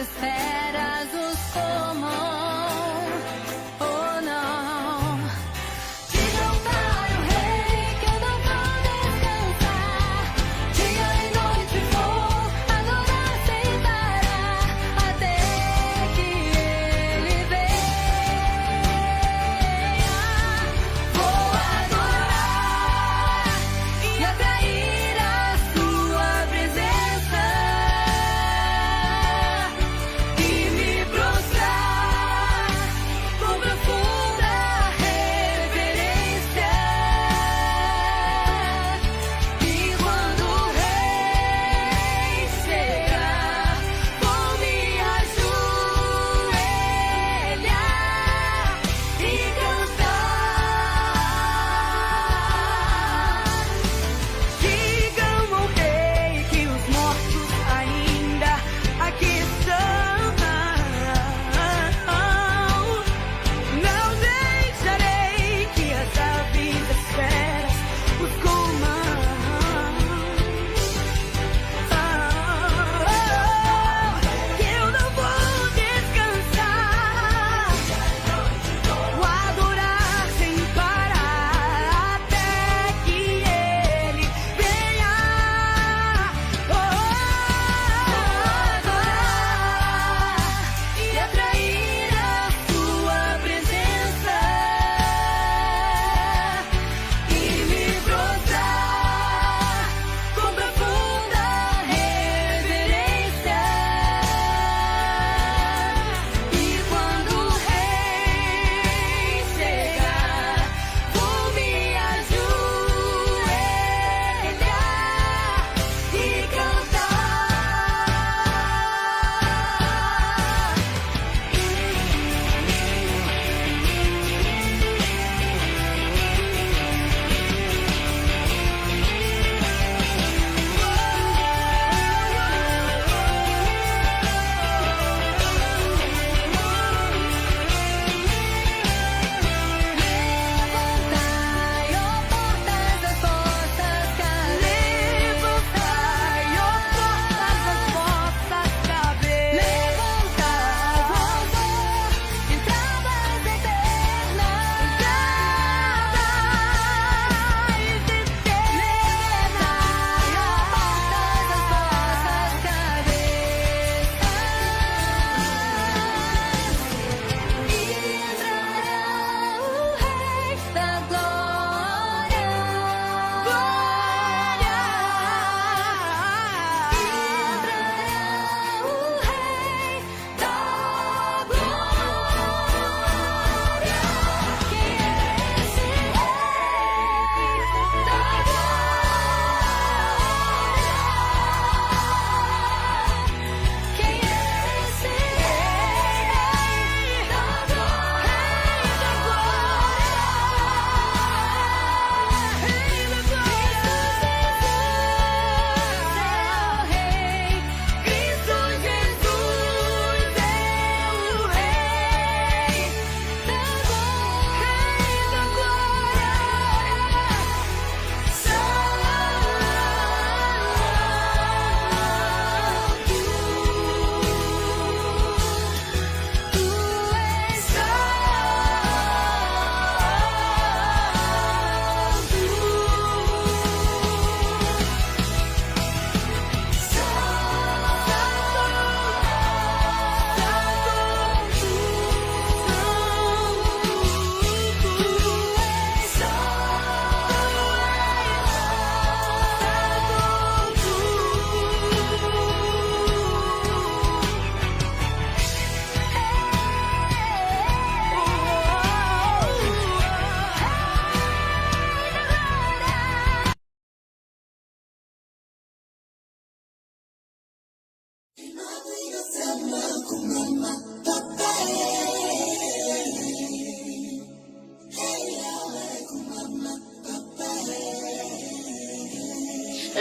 esferas os comam, oh não. Digam para o rei que eu não vou descansar. Dia e noite vou adorar sem parar, até que ele venha. Vou adorar e atrair a sua presença e me prostrar com profunda reverência. E quando o rei chegar, vou me ajoelhar e cantar. Digam ao rei que os mortos ainda aqui estão. Não deixarei que as aves das feras os comam. Que eu não vou descansar, vou adorar sem parar, até que ele venha. Adorar e atrair a sua presença e me prostrar com profunda reverência. E quando o rei chegar, vou me ajoelhar e levantai, ó portas das vossas casas. Levantai, ó portas das vossas cabeças. Levantai, ó entradas eternas. Entradas eternas. Levantai, ó portas das vossas cabeças. E entrará o Rei da Glória. Glória. E entrará o Rei da Glória. Quem é esse Rei da Glória? Quem é esse Rei da Glória? Cristo Jesus é o Rei da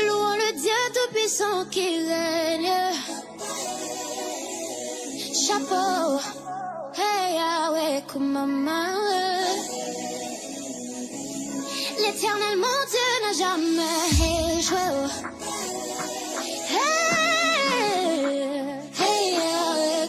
Louons le Dieu Tout-Puissant qui règne. Chapeau, hey Yahweh, Kumama. L'éternel mon Dieu n'a jamais échoué. Hey, hey Yahweh.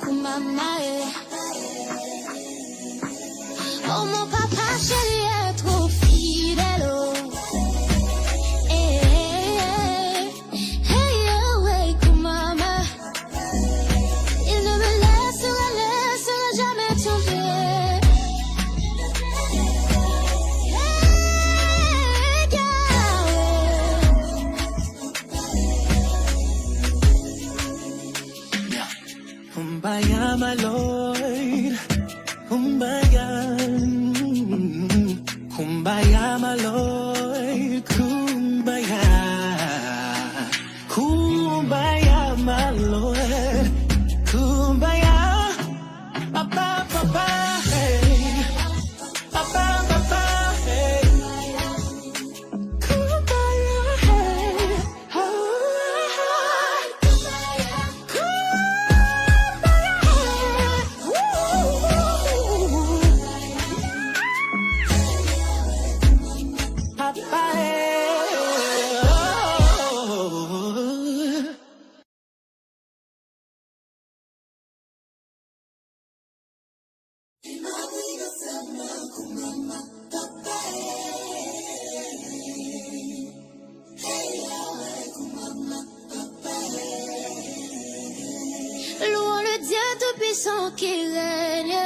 l'amour qui règne.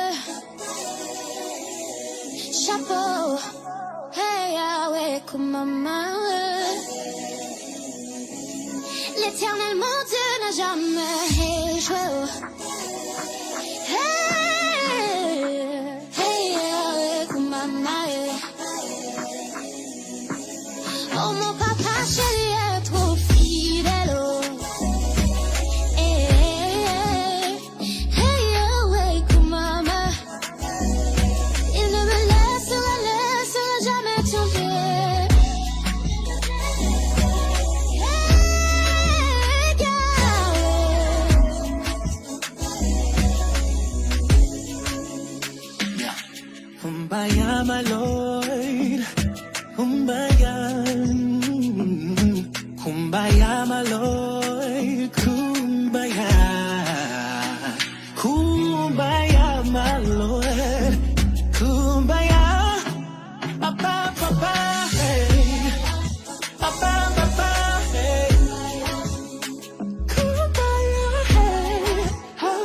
Chapeau, hey, ah ouais, comme maman. L'éternel mon Dieu n'a jamais échoué. Hey, hey, ah ouais, comme maman. Oh mon papa chéri est trop fidèle. Oh. Hey, hey, hey, oh ouais, comme maman. Il ne me laissera jamais tomber. Hey, Yeah. Kumbaya, my Lord. Kumbaya. Kumbaya, my Lord. Kumbaya. Kumbaya, my Lord. Kumbaya. Papa, papa, hey. Papa, papa, hey. Kumbaya, hey.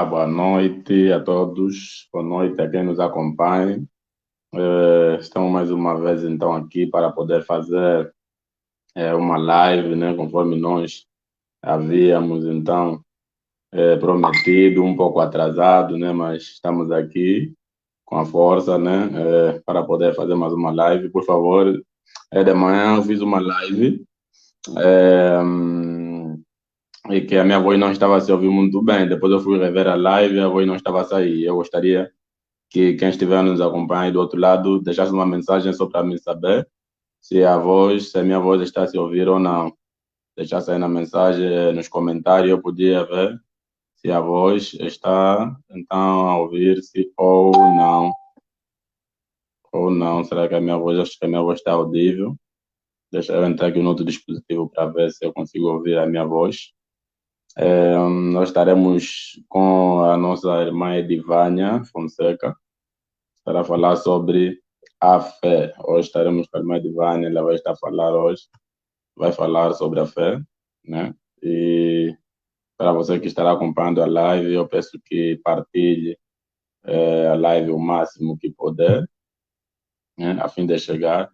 Olá, boa noite a todos, boa noite a quem nos acompanha. Estamos mais uma vez então aqui para poder fazer uma live, né, conforme nós havíamos então prometido, um pouco atrasado, né, mas estamos aqui com a força, né, para poder fazer mais uma live. Por favor, de manhã eu fiz uma live e que a minha voz não estava a se ouvir muito bem. Depois eu fui rever a live e a voz não estava a sair. Eu gostaria que quem estiver nos acompanhando do outro lado deixasse uma mensagem só para mim saber se a minha voz está a se ouvir ou não. Deixasse aí na mensagem, nos comentários, eu podia ver se a voz está então a ouvir-se ou não. Ou não. Será que a minha voz, acho que a minha voz está audível? Deixa eu entrar aqui no outro dispositivo para ver se eu consigo ouvir a minha voz. Nós estaremos com a nossa irmã Edivânia Fonseca para falar sobre a fé. Hoje estaremos com a irmã Edivânia, ela vai estar a falar hoje, vai falar sobre a fé, né? E para você que estará acompanhando a live, eu peço que partilhe a live o máximo que puder, né? A fim de chegar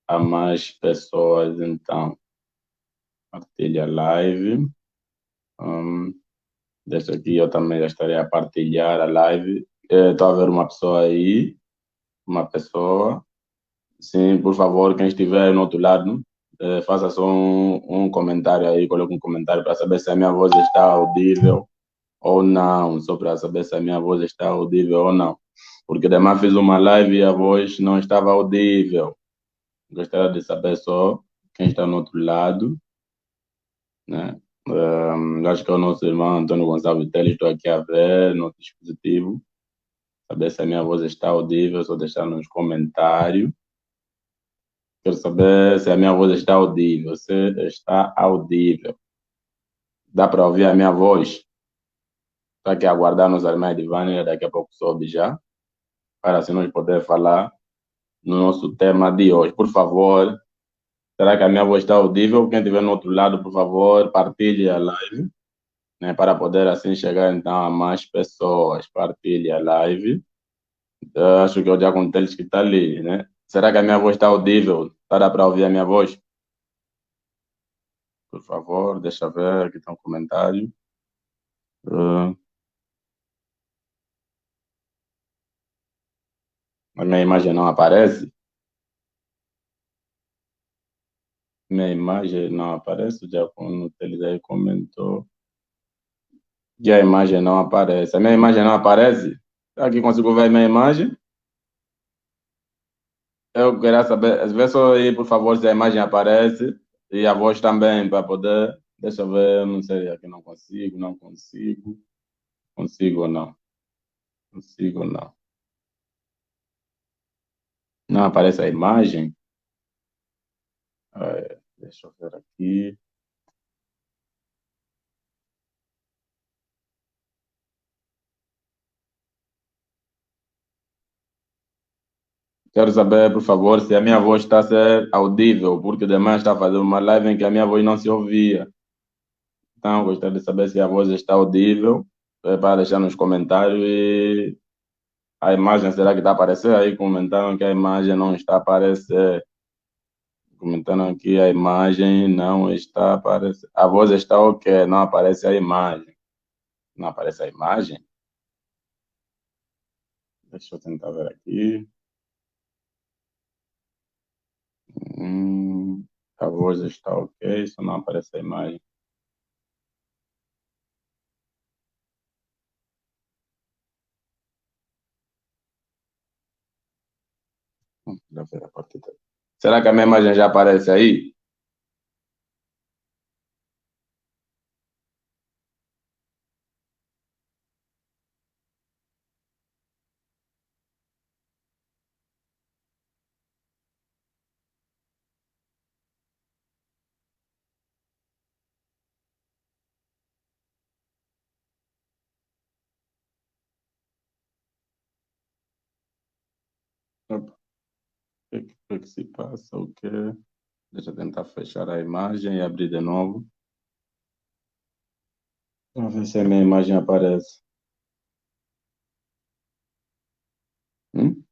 a mais pessoas. Então, partilhe a live. Deixa aqui, eu também já estarei a partilhar a live. Estou a ver uma pessoa aí, uma pessoa. Sim, por favor, quem estiver no outro lado, faça só um comentário aí, coloque um comentário para saber se a minha voz está audível ou não, só para saber se a minha voz está audível ou não. Porque demais fiz uma live e a voz não estava audível. Gostaria de saber só quem está no outro lado, né? Acho que é o nosso irmão Antônio Gonçalves Teles, estou aqui a ver no dispositivo, saber se a minha voz está audível, só deixar nos comentários. Quero saber se a minha voz está audível. Se está audível. Dá para ouvir a minha voz? Está aqui aguardando os irmãos de Vânia, daqui a pouco sobe já, para assim nós poder falar no nosso tema de hoje. Por favor, será que a minha voz está audível? Quem estiver no outro lado, por favor, partilhe a live, né, para poder assim chegar então a mais pessoas. Partilhe a live. Eu acho que eu já contei eles que está ali, né? Será que a minha voz está audível? Dá para ouvir a minha voz? Por favor, deixa eu ver, aqui está um comentário. A minha imagem não aparece? Minha imagem não aparece? O Diácono Teles aí comentou que a imagem não aparece. A minha imagem não aparece? Aqui consigo ver a minha imagem? Eu queria saber, vê só aí, por favor, se a imagem aparece e a voz também, para poder. Deixa eu ver, não sei, aqui não consigo, não consigo. Consigo ou não? Consigo ou não? Não aparece a imagem? Deixa eu ver aqui. Quero saber, por favor, se a minha voz está a ser audível, porque demais está a fazer uma live em que a minha voz não se ouvia. Então, gostaria de saber se a voz está audível, para deixar nos comentários. E a imagem, será que está a aparecer aí? Comentaram que a imagem não está a aparecer. Comentaram que a imagem não está a aparecer. A voz está ok, não aparece a imagem. Não aparece a imagem? Deixa eu tentar ver aqui. A voz está ok, só não aparece a imagem. Já ver a partir daí. Será que a minha imagem já aparece aí? Opa, o que se passa? O quê? Deixa eu tentar fechar a imagem e abrir de novo. Vamos ver se a minha imagem aparece. Hum?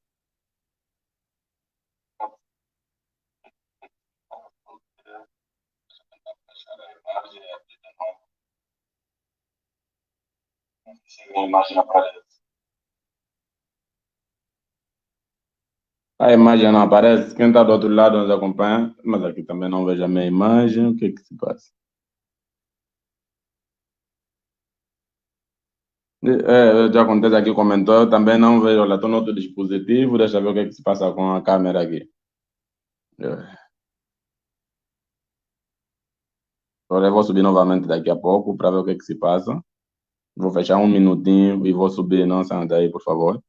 A imagem aparece. A imagem não aparece. Quem está do outro lado nos acompanha, mas aqui também não vejo a minha imagem. O que é que se passa? Já acontece aqui, comentou, eu também não vejo, olha, estou no outro dispositivo, deixa eu ver o que é que se passa com a câmera aqui. Agora eu vou subir novamente daqui a pouco para ver o que é que se passa. Vou fechar um minutinho e vou subir, não saia daí, por favor.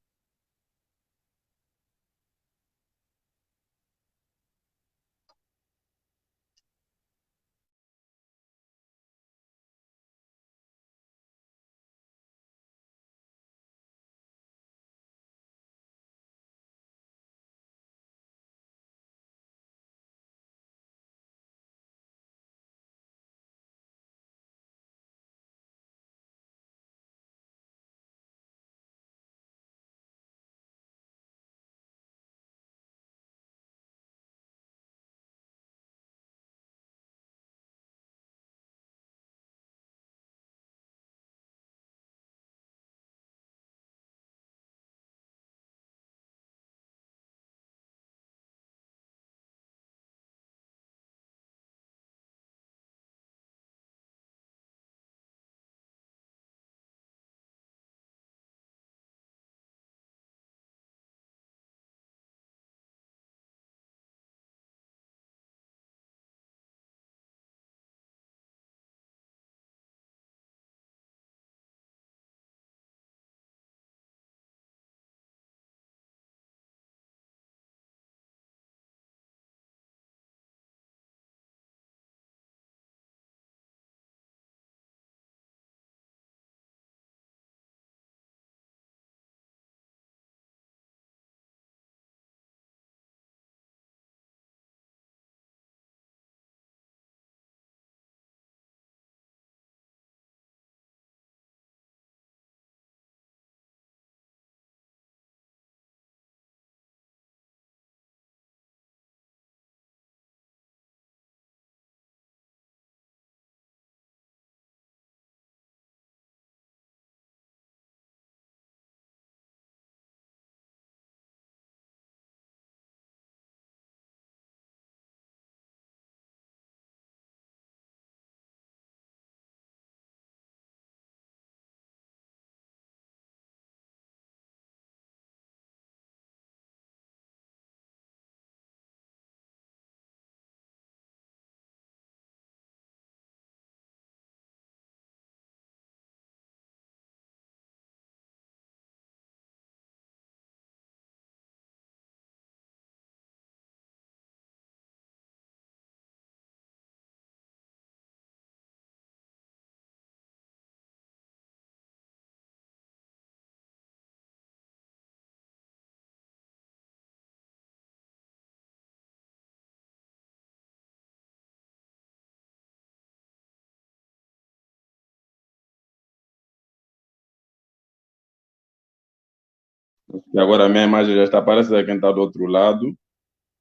E agora a minha imagem já está aparecendo, quem está do outro lado.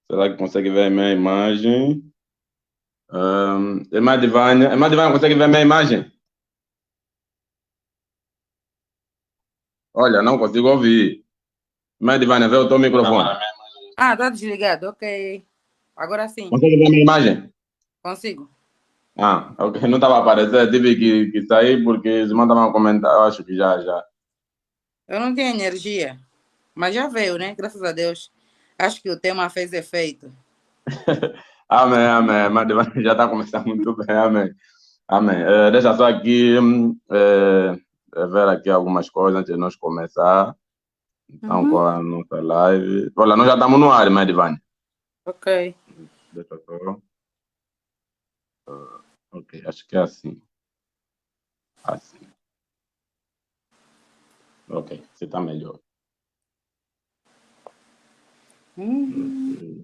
Será que consegue ver a minha imagem? Irmã Divânia, consegue ver a minha imagem? Olha, não consigo ouvir. Irmã Divânia, vê o teu microfone. Ah, tá desligado, ok. Agora sim, Consegue ver a minha imagem? consigo. Ah, ok. Não estava a aparecer, tive que sair porque os irmãos estavam a comentar, eu acho que já. Eu não tinha energia, mas já veio, né? Graças a Deus. Acho que o tema fez efeito. Amém, amém. Irmã Divânia já está começando muito bem, amém. Amém. Deixa só aqui ver aqui algumas coisas antes de nós começar. Então, com a nossa live. Olha, nós já estamos no ar, irmã Divânia. Ok. Deixa só. Ok, acho que é assim. Assim. Ok, você está melhor. Ok.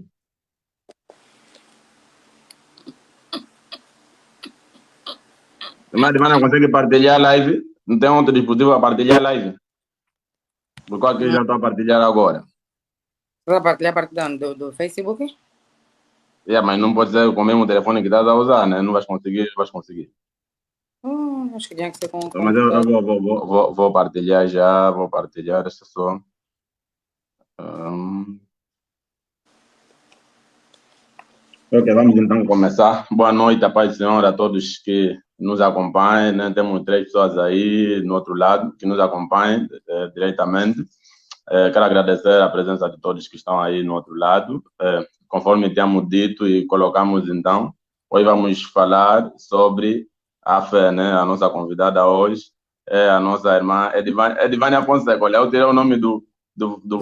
Irmã Divânia, consegue partilhar a live? Não tem outro dispositivo para partilhar a live? Porque aqui já estou a partilhar agora. Estás a partilhar a partir do Facebook? Yeah, mas não pode ser com o mesmo telefone que estás a usar, né? Não vais conseguir, vais conseguir. Acho que tinha que ser com o Mas eu computador. vou partilhar já, vou partilhar esta só. Hum, Ok, vamos então começar. Boa noite, a paz do Senhor, a todos que nos acompanham, né? Temos três pessoas aí no outro lado que nos acompanham diretamente. Quero agradecer a presença de todos que estão aí no outro lado. Conforme tínhamos dito e colocamos então, hoje vamos falar sobre a fé, né? A nossa convidada hoje é a nossa irmã Edivânia Fonseca. Olha, eu tirei o nome do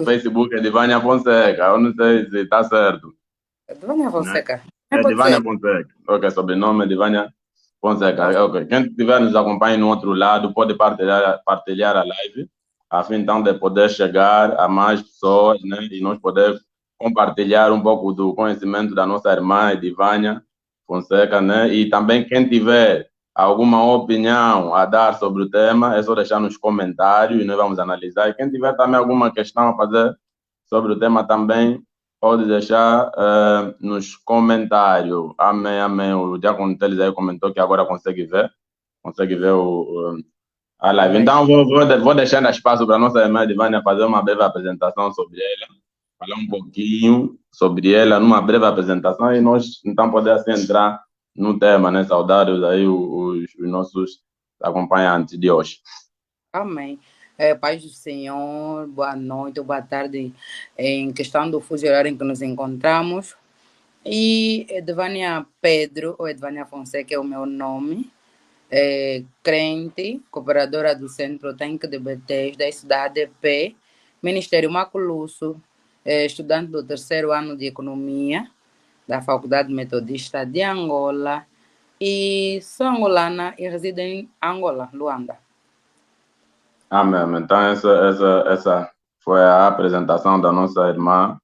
Facebook, Edivânia Fonseca. Eu não sei se está certo, Vânia né? Fonseca. É Pode Divânia ser. Fonseca. Ok, sobrenome é Divânia Fonseca. Ok. Quem estiver nos acompanhando no outro lado pode partilhar a live, a fim então de poder chegar a mais pessoas, né? E nós poder compartilhar um pouco do conhecimento da nossa irmã Divânia Fonseca, né? E também quem tiver alguma opinião a dar sobre o tema, é só deixar nos comentários e nós vamos analisar. E quem tiver também alguma questão a fazer sobre o tema também, pode deixar nos comentários. Amém, amém. O Diácono Teles aí comentou que agora consegue ver a A live. live. Então, vou deixar espaço para a nossa irmã Divânia fazer uma breve apresentação sobre ela, falar um pouquinho sobre ela, numa breve apresentação, e nós, então, poder assim, entrar no tema, né? Saudar aí os nossos acompanhantes de hoje. Amém. Paz do Senhor, boa noite ou boa tarde, em questão do fuso horário em que nos encontramos. E Edvânia Pedro, ou Edvânia Fonseca é o meu nome, crente, cooperadora do Centro Tanque de Betesda, estudante EP, Ministério Maculusso, estudante do terceiro ano de Economia, da Faculdade Metodista de Angola, e sou angolana e resido em Angola, Luanda. Amém. Então, essa foi a apresentação da nossa irmã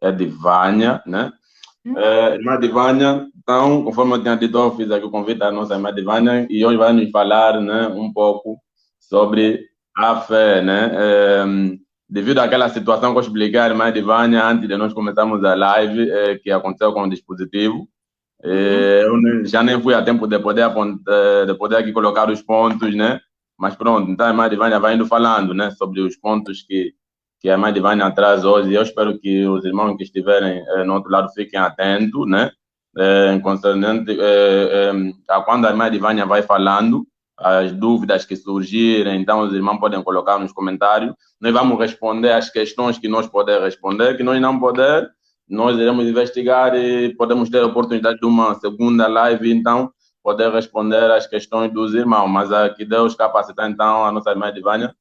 Edivânia, né? Irmã Divânia, então, conforme eu tinha dito, eu fiz aqui o convite à nossa irmã Divânia e hoje vai nos falar, né, um pouco sobre a fé, né? Devido àquela situação que eu expliquei à irmã Divânia antes de nós começarmos a live, que aconteceu com o dispositivo, já nem fui a tempo de poder, de poder aqui colocar os pontos, né? Mas pronto, então a irmã Divânia vai indo falando, né, sobre os pontos que a irmã Divânia traz hoje. Eu espero que os irmãos que estiverem no outro lado fiquem atentos, né? Concernente a quando a irmã Divânia vai falando, as dúvidas que surgirem, então os irmãos podem colocar nos comentários. Nós vamos responder as questões que nós podemos responder, que nós não podemos, nós iremos investigar e podemos ter a oportunidade de uma segunda live, então, poder responder as questões dos irmãos. Mas que Deus capacitar, então, a nossa irmã Divânia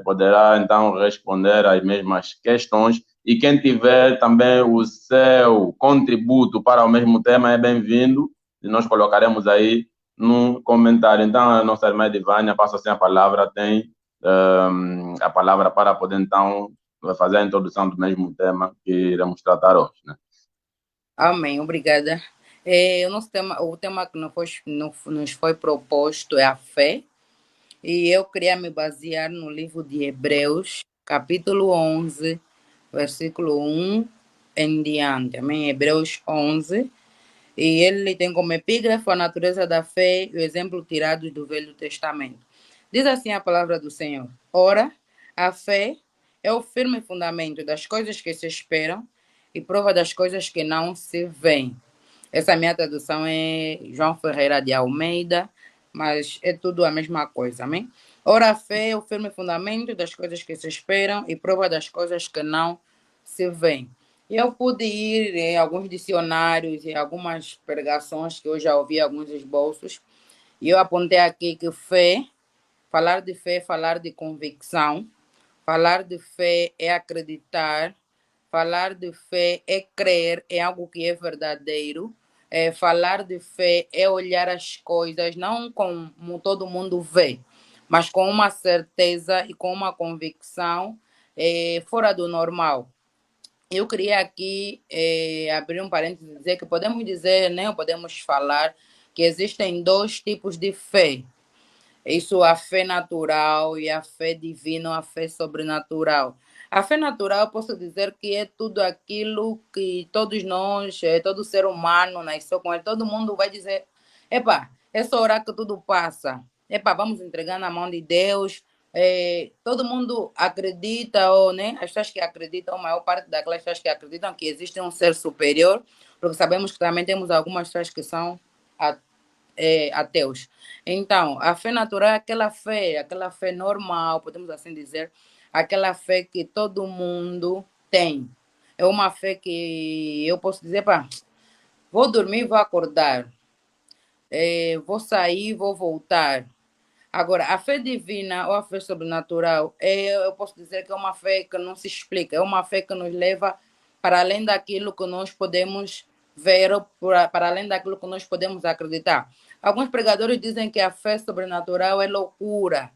poderá então responder às mesmas questões e quem tiver também o seu contributo para o mesmo tema é bem-vindo e nós colocaremos aí no comentário. Então, a nossa irmã Divânia, passa assim a palavra, tem a palavra para poder então fazer a introdução do mesmo tema que iremos tratar hoje, né? Amém, obrigada. O tema que nos foi proposto é a fé. E eu queria me basear no livro de Hebreus, capítulo 11, versículo 1 em diante. Amém? Hebreus 11. E ele tem como epígrafe a natureza da fé e o exemplo tirado do Velho Testamento. Diz assim a palavra do Senhor: Ora, a fé é o firme fundamento das coisas que se esperam e prova das coisas que não se veem. Essa minha tradução é João Ferreira de Almeida, mas é tudo a mesma coisa, amém? Ora, a fé é o firme fundamento das coisas que se esperam e prova das coisas que não se veem. Eu pude ir em alguns dicionários e algumas pregações que eu já ouvi, alguns esboços, e eu apontei aqui que falar de fé é falar de convicção, falar de fé é acreditar, falar de fé é crer em algo que é verdadeiro, falar de fé é olhar as coisas não como todo mundo vê, mas com uma certeza e com uma convicção fora do normal. Eu queria aqui abrir um parênteses e dizer que podemos dizer, né, ou podemos falar que existem dois tipos de fé. Isso, a fé natural e a fé divina, a fé sobrenatural. A fé natural, eu posso dizer que é tudo aquilo que todos nós, todo ser humano nasceu com ele. Todo mundo vai dizer: epa, é só orar que tudo passa. Epa, vamos entregar na mão de Deus. Todo mundo acredita, ou né, as pessoas que acreditam, a maior parte daquelas pessoas que acreditam que existe um ser superior, porque sabemos que também temos algumas pessoas que são ateus. Então, a fé natural é aquela fé normal, podemos assim dizer, aquela fé que todo mundo tem. É uma fé que eu posso dizer, pá, vou dormir, vou acordar, vou sair, vou voltar. Agora, a fé divina ou a fé sobrenatural, eu posso dizer que é uma fé que não se explica, é uma fé que nos leva para além daquilo que nós podemos ver, ou para além daquilo que nós podemos acreditar. Alguns pregadores dizem que a fé sobrenatural é loucura,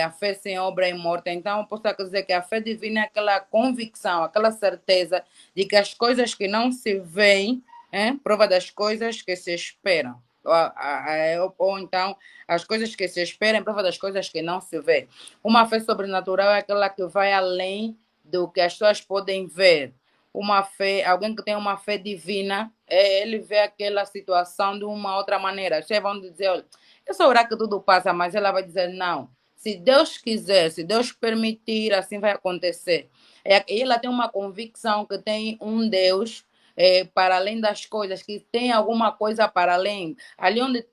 a fé sem obra é morta. Então, eu posso dizer que a fé divina é aquela convicção, aquela certeza de que as coisas que não se veem, prova das coisas que se esperam. Ou então as coisas que se esperam, prova das coisas que não se vê. Uma fé sobrenatural é aquela que vai além do que as pessoas podem ver. Uma fé, alguém que tem uma fé divina, ele vê aquela situação de uma outra maneira. Vocês vão dizer: olha, é só orar que tudo passa, mas ela vai dizer: não, se Deus quiser, se Deus permitir, assim vai acontecer. E ela tem uma convicção que tem um Deus para além das coisas, que tem alguma coisa para além. Ali onde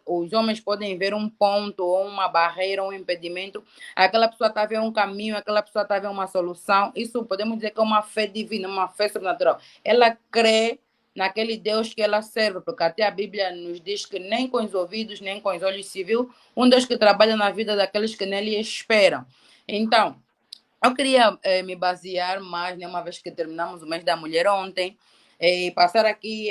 os homens podem ver um ponto, ou uma barreira, um impedimento, aquela pessoa está vendo um caminho, aquela pessoa está vendo uma solução. Isso podemos dizer que é uma fé divina, uma fé sobrenatural. Ela crê naquele Deus que ela serve, porque até a Bíblia nos diz que nem com os ouvidos, nem com os olhos se viu, um Deus que trabalha na vida daqueles que nele esperam. Então, eu queria me basear mais, né, uma vez que terminamos o mês da mulher ontem, e passar aqui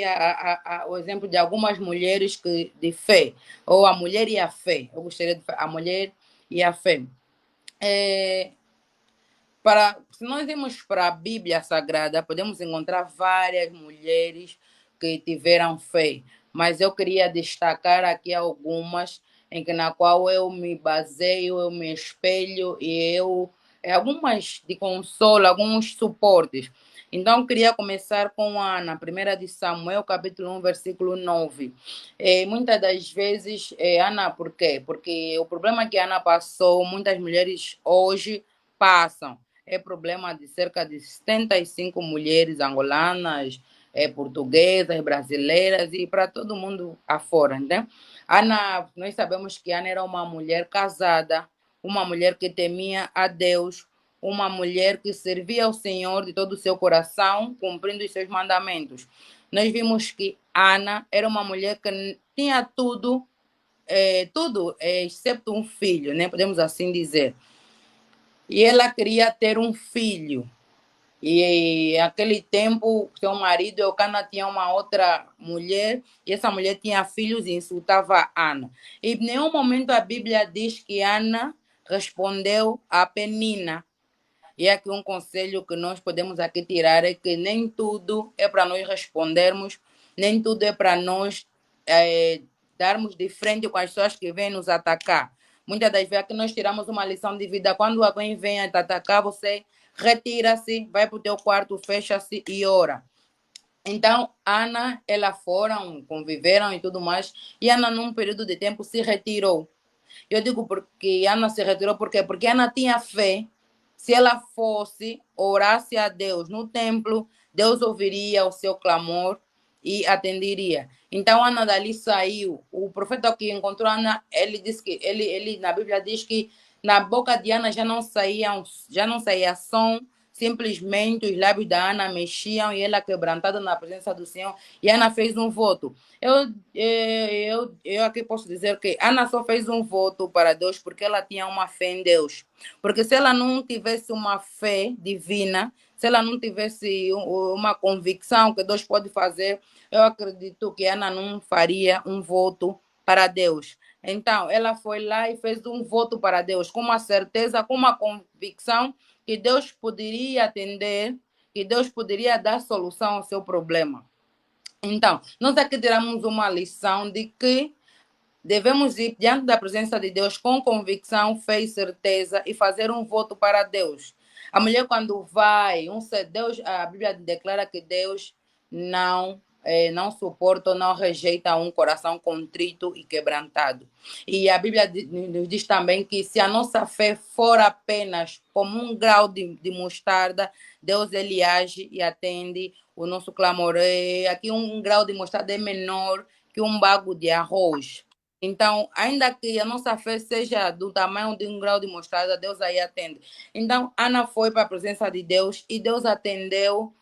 o exemplo de algumas mulheres de fé, ou a mulher e a fé. Eu gostaria de a mulher e a fé. Se nós irmos para a Bíblia Sagrada, podemos encontrar várias mulheres que tiveram fé, mas eu queria destacar aqui algumas na qual eu me baseio, eu me espelho e algumas de consolo, alguns suportes. Então, eu queria começar com Ana, 1 de Samuel, capítulo 1, versículo 9. Muitas das vezes, Ana, por quê? Porque o problema que Ana passou, muitas mulheres hoje passam. É problema de cerca de 75 mulheres angolanas, portuguesas, brasileiras e para todo mundo afora, né? Ana, nós sabemos que Ana era uma mulher casada, uma mulher que temia a Deus, uma mulher que servia ao Senhor de todo o seu coração, cumprindo os seus mandamentos. Nós vimos que Ana era uma mulher que tinha tudo, exceto um filho, né? Podemos assim dizer. E ela queria ter um filho. E naquele tempo, seu marido, Eucana, tinha uma outra mulher, e essa mulher tinha filhos e insultava Ana. E em nenhum momento a Bíblia diz que Ana respondeu a Penina. E aqui um conselho que nós podemos aqui tirar é que nem tudo é para nós respondermos, nem tudo é para nós darmos de frente com as pessoas que vêm nos atacar. Muitas das vezes aqui nós tiramos uma lição de vida. Quando alguém vem a te atacar, você retira-se, vai para o teu quarto, fecha-se e ora. Então, Ana, elas foram, conviveram e tudo mais, e Ana, num período de tempo, se retirou. Eu digo porque Ana se retirou, por quê? Porque Ana tinha fé. Se ela fosse, orasse a Deus no templo, Deus ouviria o seu clamor e atenderia. Então, Ana dali saiu. O profeta que encontrou Ana, ele disse que ele na Bíblia diz que na boca de Ana já não saía som, simplesmente os lábios da Ana mexiam e ela quebrantada na presença do Senhor. E Ana fez um voto. Eu aqui posso dizer que Ana só fez um voto para Deus porque ela tinha uma fé em Deus. Porque se ela não tivesse uma fé divina, se ela não tivesse uma convicção que Deus pode fazer, eu acredito que Ana não faria um voto para Deus. Então, ela foi lá e fez um voto para Deus, com uma certeza, com uma convicção que Deus poderia atender, que Deus poderia dar solução ao seu problema. Então, nós aqui tiramos uma lição de que devemos ir diante da presença de Deus com convicção, fé e certeza e fazer um voto para Deus. A mulher, quando vai, Deus, a Bíblia declara que Deus não suporta ou não rejeita um coração contrito e quebrantado. E a Bíblia nos diz também que se a nossa fé for apenas como um grau de mostarda, Deus ele age e atende o nosso clamor. Aqui um grau de mostarda é menor que um bago de arroz. Então, ainda que a nossa fé seja do tamanho de um grau de mostarda, Deus aí atende. Então, Ana foi para a presença de Deus e Deus atendeu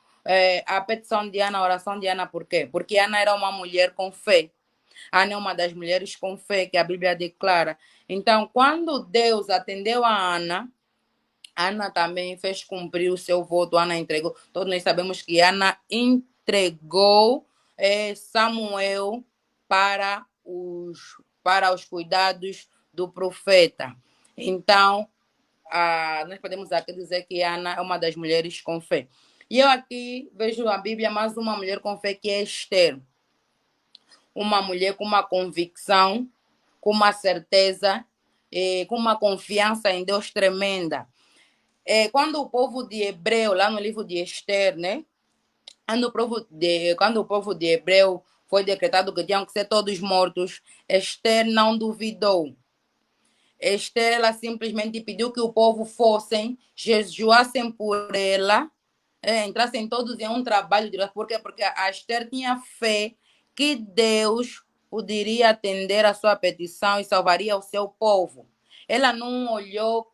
a petição de Ana, a oração de Ana. Por quê? Porque Ana era uma mulher com fé. Ana é uma das mulheres com fé que a Bíblia declara. Então, quando Deus atendeu a Ana, Ana também fez cumprir o seu voto. Ana entregou. Todos nós sabemos que Ana entregou Samuel para os cuidados do profeta. Então, nós podemos aqui dizer que Ana é uma das mulheres com fé. E eu aqui vejo a Bíblia mais uma mulher com fé, que é Esther. Uma mulher com uma convicção, com uma certeza, com uma confiança em Deus tremenda. Quando o povo de Hebreu, lá no livro de Esther, né? Quando o povo de Hebreu foi decretado que tinham que ser todos mortos, Esther não duvidou. Esther, ela simplesmente pediu que o povo fossem, jejuassem por ela, entrassem todos em um trabalho de... Por quê? Porque a Esther tinha fé que Deus poderia atender a sua petição e salvaria o seu povo. Ela não olhou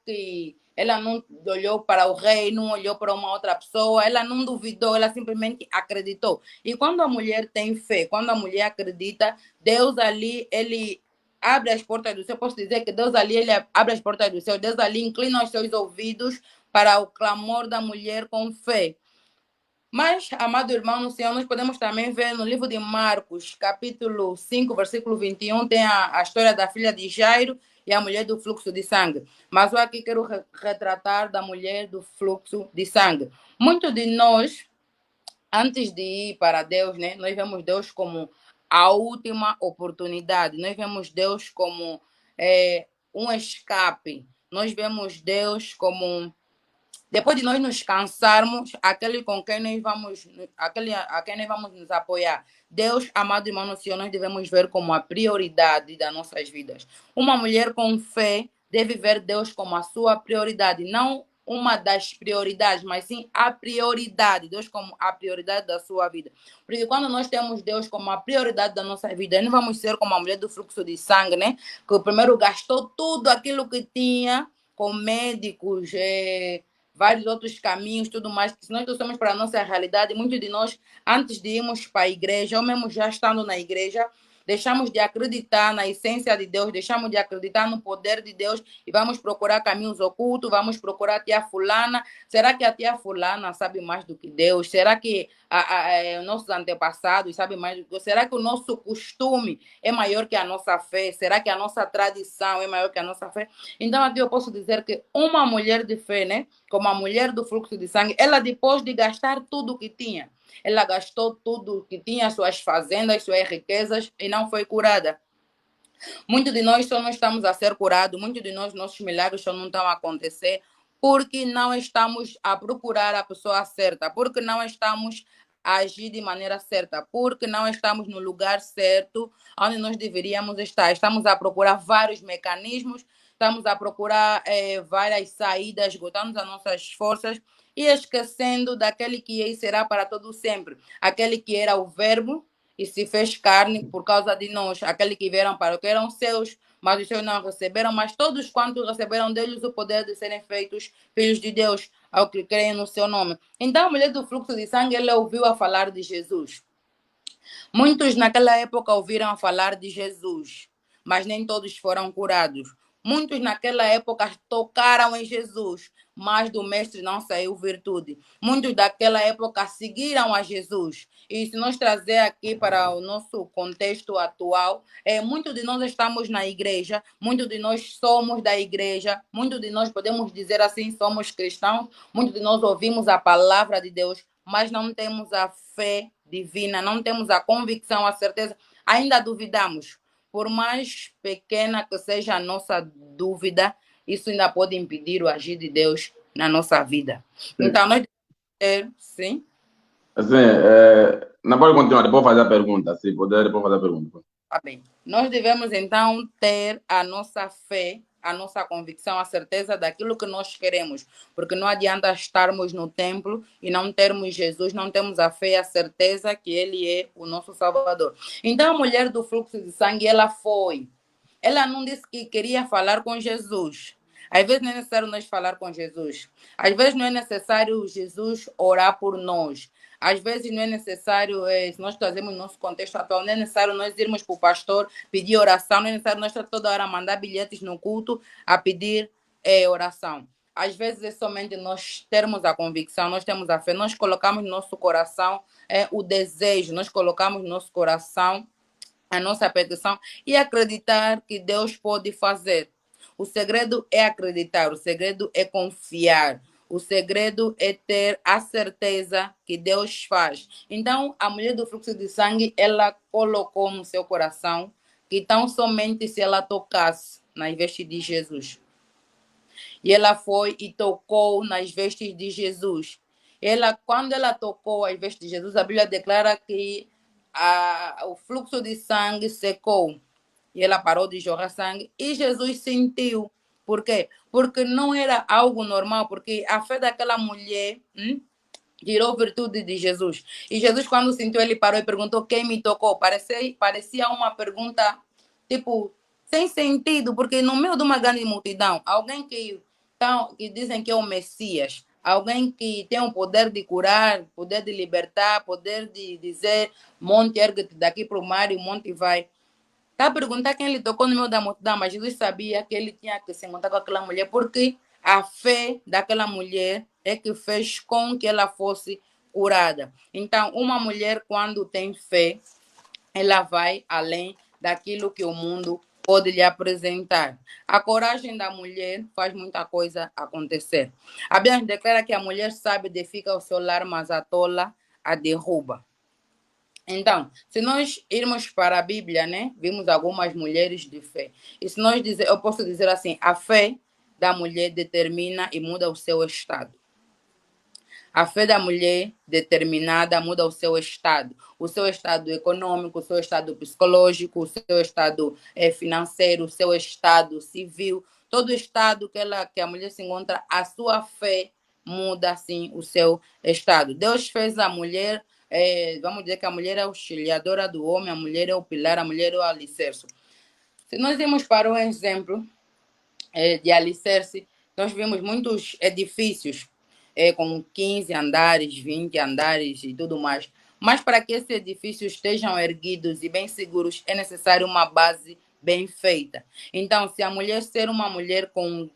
para o rei, não olhou para uma outra pessoa, ela não duvidou, ela simplesmente acreditou. E quando a mulher tem fé, quando a mulher acredita, Deus ali, ele abre as portas do céu. Posso dizer que Deus ali, ele abre as portas do céu. Deus ali inclina os seus ouvidos para o clamor da mulher com fé. Mas, amado irmão no Senhor, nós podemos também ver no livro de Marcos, capítulo 5, versículo 21, tem a história da filha de Jairo e a mulher do fluxo de sangue. Mas eu aqui quero retratar da mulher do fluxo de sangue. Muitos de nós, antes de ir para Deus, né, nós vemos Deus como a última oportunidade. Nós vemos Deus como um escape. Nós vemos Deus como... Depois de nós nos cansarmos, aquele a quem nós vamos nos apoiar. Deus, amado irmão no Senhor, nós devemos ver como a prioridade das nossas vidas. Uma mulher com fé deve ver Deus como a sua prioridade, não uma das prioridades, mas sim a prioridade, Deus como a prioridade da sua vida. Porque quando nós temos Deus como a prioridade da nossa vida, não vamos ser como a mulher do fluxo de sangue, né? Que primeiro gastou tudo aquilo que tinha com médicos, vários outros caminhos, tudo mais, que se nós trouxemos para a nossa realidade, muitos de nós, antes de irmos para a igreja, ou mesmo já estando na igreja, deixamos de acreditar na essência de Deus, deixamos de acreditar no poder de Deus e vamos procurar caminhos ocultos, vamos procurar a tia fulana. Será que a tia fulana sabe mais do que Deus? Será que os nossos antepassados sabem mais do que Deus? Será que o nosso costume é maior que a nossa fé? Será que a nossa tradição é maior que a nossa fé? Então aqui eu posso dizer que uma mulher de fé, né, como a mulher do fluxo de sangue, ela depois de gastar tudo o que tinha, ela gastou tudo que tinha, suas fazendas, suas riquezas, e não foi curada. Muitos de nós só não estamos a ser curados, muitos de nós, nossos milagres só não estão a acontecer porque não estamos a procurar a pessoa certa, porque não estamos a agir de maneira certa, porque não estamos no lugar certo onde nós deveríamos estar. Estamos a procurar vários mecanismos, estamos a procurar várias saídas, esgotando as nossas forças e esquecendo daquele que é e será para todo sempre. Aquele que era o verbo e se fez carne por causa de nós. Aquele que vieram para o que eram seus, mas os seus não receberam. Mas todos quantos receberam deles o poder de serem feitos filhos de Deus, ao que creem no seu nome. Então a mulher do fluxo de sangue, ela ouviu a falar de Jesus. Muitos naquela época ouviram a falar de Jesus, mas nem todos foram curados. Muitos naquela época tocaram em Jesus, mas do mestre não saiu virtude. Muitos daquela época seguiram a Jesus. E se nós trazer aqui para o nosso contexto atual, muitos de nós estamos na igreja, muitos de nós somos da igreja, muitos de nós podemos dizer assim, somos cristãos, muitos de nós ouvimos a palavra de Deus, mas não temos a fé divina, não temos a convicção, a certeza, ainda duvidamos. por mais pequena que seja a nossa dúvida, isso ainda pode impedir o agir de Deus na nossa vida. Então, nós devemos ter, sim, Assim, não pode continuar, depois fazer a pergunta. Se puder, depois fazer a pergunta. tá bem. Nós devemos, então, ter a nossa fé, a nossa convicção, a certeza daquilo que nós queremos. Porque não adianta estarmos no templo e não termos Jesus, não temos a fé e a certeza que Ele é o nosso Salvador. Então, a mulher do fluxo de sangue, ela foi. Ela não disse que queria falar com Jesus. Às vezes não é necessário nós falar com Jesus. Às vezes não é necessário Jesus orar por nós. Às vezes não é necessário, se nós trazemos no nosso contexto atual, não é necessário nós irmos para o pastor pedir oração, não é necessário nós estar toda hora a mandar bilhetes no culto a pedir oração. Às vezes é somente nós termos a convicção, nós temos a fé, nós colocamos no nosso coração o desejo, nós colocamos no nosso coração a nossa petição e acreditar que Deus pode fazer. O segredo é acreditar, o segredo é confiar, o segredo é ter a certeza que Deus faz. Então, a mulher do fluxo de sangue, ela colocou no seu coração que tão somente se ela tocasse nas vestes de Jesus. E ela foi e tocou nas vestes de Jesus. Quando ela tocou as vestes de Jesus, a Bíblia declara que o fluxo de sangue secou. E ela parou de jorrar sangue. E Jesus sentiu. Por quê? Porque não era algo normal. Porque a fé daquela mulher tirou virtude de Jesus. E Jesus, quando sentiu, ele parou e perguntou: quem me tocou? Parecia uma pergunta, tipo, sem sentido. Porque no meio de uma grande multidão, alguém que dizem que é o Messias, alguém que tem o poder de curar, poder de libertar, poder de dizer: monte, ergue-te daqui para o mar e o monte vai. Tá a perguntar quem ele tocou no meio da multidão, mas Jesus sabia que ele tinha que se encontrar com aquela mulher, porque a fé daquela mulher é que fez com que ela fosse curada. Então, uma mulher, quando tem fé, ela vai além daquilo que o mundo pode lhe apresentar. A coragem da mulher faz muita coisa acontecer. A Bíblia declara que a mulher sábia edifica o seu lar, mas a tola a derruba. Então, se nós irmos para a Bíblia, né, vimos algumas mulheres de fé. E se nós eu posso dizer assim, a fé da mulher determina e muda o seu estado. A fé da mulher determinada muda o seu estado econômico, o seu estado psicológico, o seu estado financeiro, o seu estado civil, todo o estado que a mulher se encontra, a sua fé muda, assim, o seu estado. Deus fez a mulher, vamos dizer que a mulher é auxiliadora do homem, a mulher é o pilar, a mulher é o alicerce. Se nós irmos para um exemplo de alicerce, nós vimos muitos edifícios com 15 andares, 20 andares e tudo mais. Mas para que esses edifícios estejam erguidos e bem seguros, é necessário uma base bem feita. Então, se a mulher ser uma mulher com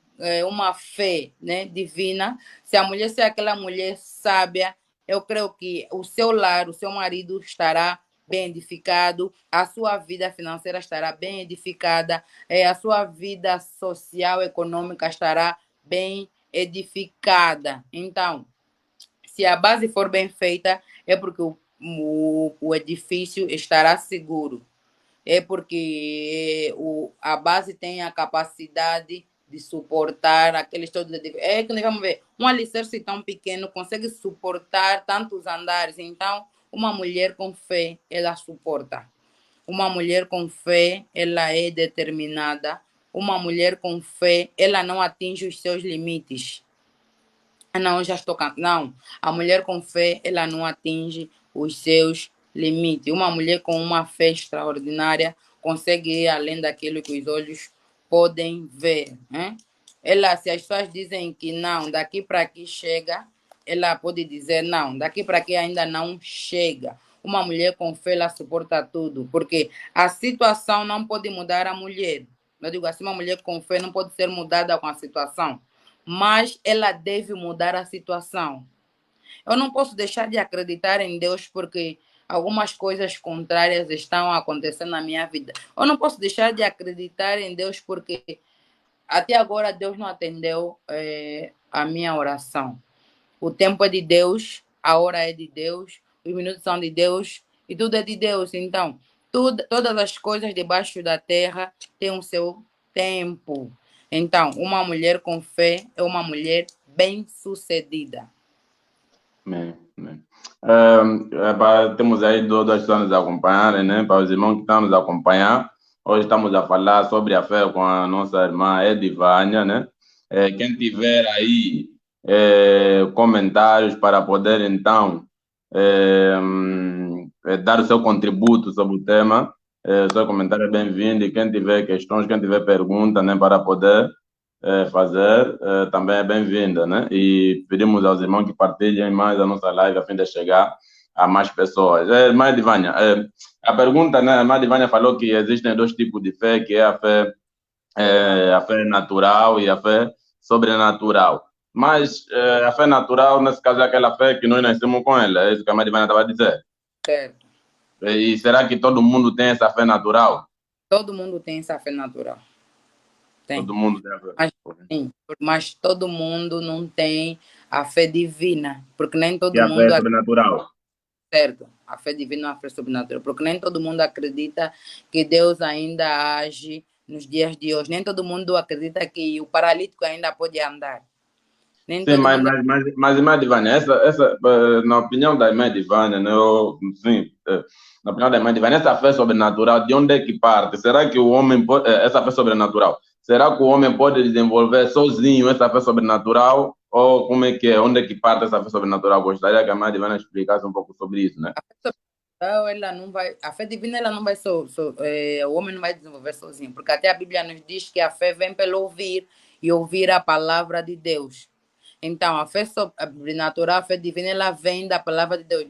uma fé, né, divina, se a mulher ser aquela mulher sábia, eu creio que o seu lar, o seu marido estará bem edificado, a sua vida financeira estará bem edificada, a sua vida social, econômica estará bem edificada. Então, se a base for bem feita, é porque o edifício estará seguro. É porque a base tem a capacidade de suportar aqueles todos. É que nós vamos ver, um alicerce tão pequeno consegue suportar tantos andares. Então, uma mulher com fé, ela suporta. Uma mulher com fé, ela é determinada. Uma mulher com fé, ela não atinge os seus limites. Não, já estou cansada. Não, a mulher com fé, ela não atinge os seus limites. Uma mulher com uma fé extraordinária consegue ir além daquilo que os olhos podem ver. Né? Se as pessoas dizem que não, daqui para aqui chega, ela pode dizer não, daqui para aqui ainda não chega. Uma mulher com fé, ela suporta tudo, porque a situação não pode mudar a mulher. Eu digo assim, uma mulher com fé não pode ser mudada com a situação, mas ela deve mudar a situação. Eu não posso deixar de acreditar em Deus porque algumas coisas contrárias estão acontecendo na minha vida. Eu não posso deixar de acreditar em Deus porque até agora Deus não atendeu a minha oração. O tempo é de Deus, a hora é de Deus, os minutos são de Deus e tudo é de Deus. Então, todas as coisas debaixo da terra têm o seu tempo. Então, uma mulher com fé é uma mulher bem-sucedida. Amém, amém. Temos aí duas pessoas nos acompanharem, né? Para os irmãos que estão nos acompanhar, hoje estamos a falar sobre a fé com a nossa irmã Edivânia, né? Quem tiver aí comentários para poder então dar o seu contributo sobre o tema, o seu comentário é bem-vindo. E quem tiver questões, quem tiver perguntas, né, para poder fazer, também é bem-vinda, né? E pedimos aos irmãos que partilhem mais a nossa live a fim de chegar a mais pessoas. Irmã Edivânia, a pergunta, né? A irmã Edivânia falou que existem dois tipos de fé, que é a fé natural e a fé sobrenatural. Mas a fé natural, nesse caso, é aquela fé que nós nascemos com ela. É isso que a irmã Edivânia estava a dizer. Certo. E será que todo mundo tem essa fé natural? Todo mundo tem essa fé natural. Tem. Todo mundo tem a fé. Mas, sim, mas todo mundo não tem a fé divina, porque nem todo E a mundo fé sobrenatural? certo. A fé divina é uma fé sobrenatural, porque nem todo mundo acredita que Deus ainda age nos dias de hoje. Nem todo mundo acredita que o paralítico ainda pode andar. Nem Sim, todo mas, mundo... mas irmã Divânia, na opinião da irmã Divânia, né, sim, na opinião da irmã Divânia, essa fé sobrenatural, de onde é que parte? Será que o homem pode, essa fé sobrenatural, será que o homem pode desenvolver sozinho essa fé sobrenatural? Ou como é que é? Onde é que parte essa fé sobrenatural? Gostaria que a irmã Divânia explicasse um pouco sobre isso, né? Ela não vai, a fé divina ela não vai o homem não vai desenvolver sozinho, porque até a Bíblia nos diz que a fé vem pelo ouvir e ouvir a palavra de Deus. Então, a fé sobrenatural, a fé divina, ela vem da palavra de Deus.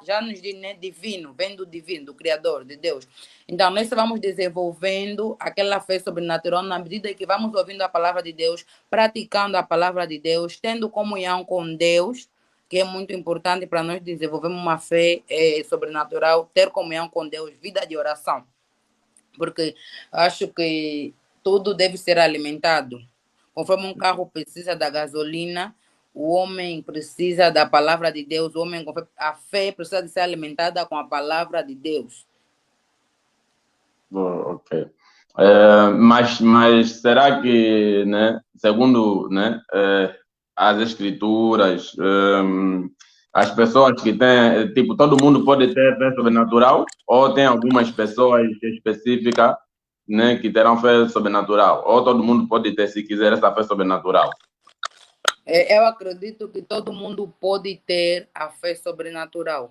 Já nos diz, né? Divino, vem do divino, do Criador, de Deus. Então, nós vamos desenvolvendo aquela fé sobrenatural na medida que vamos ouvindo a palavra de Deus, praticando a palavra de Deus, tendo comunhão com Deus, que é muito importante para nós desenvolvermos uma fé sobrenatural, ter comunhão com Deus, vida de oração. Porque acho que tudo deve ser alimentado. Conforme um carro precisa da gasolina, o homem precisa da palavra de Deus, o homem, a fé precisa de ser alimentada com a palavra de Deus. Ok. Mas será que, né, segundo, né, as escrituras, as pessoas que têm, tipo, todo mundo pode ter fé sobrenatural ou tem algumas pessoas específicas, né, que terão fé sobrenatural? Ou todo mundo pode ter, se quiser, essa fé sobrenatural? Eu acredito que todo mundo pode ter a fé sobrenatural.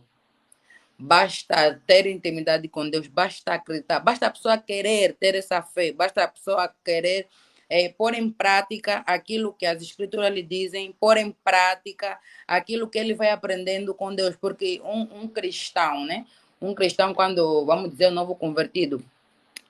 Basta ter intimidade com Deus, basta acreditar, basta a pessoa querer ter essa fé, basta a pessoa querer pôr em prática aquilo que as escrituras lhe dizem, pôr em prática aquilo que ele vai aprendendo com Deus, porque um cristão, né? Um cristão, quando, vamos dizer, um novo convertido,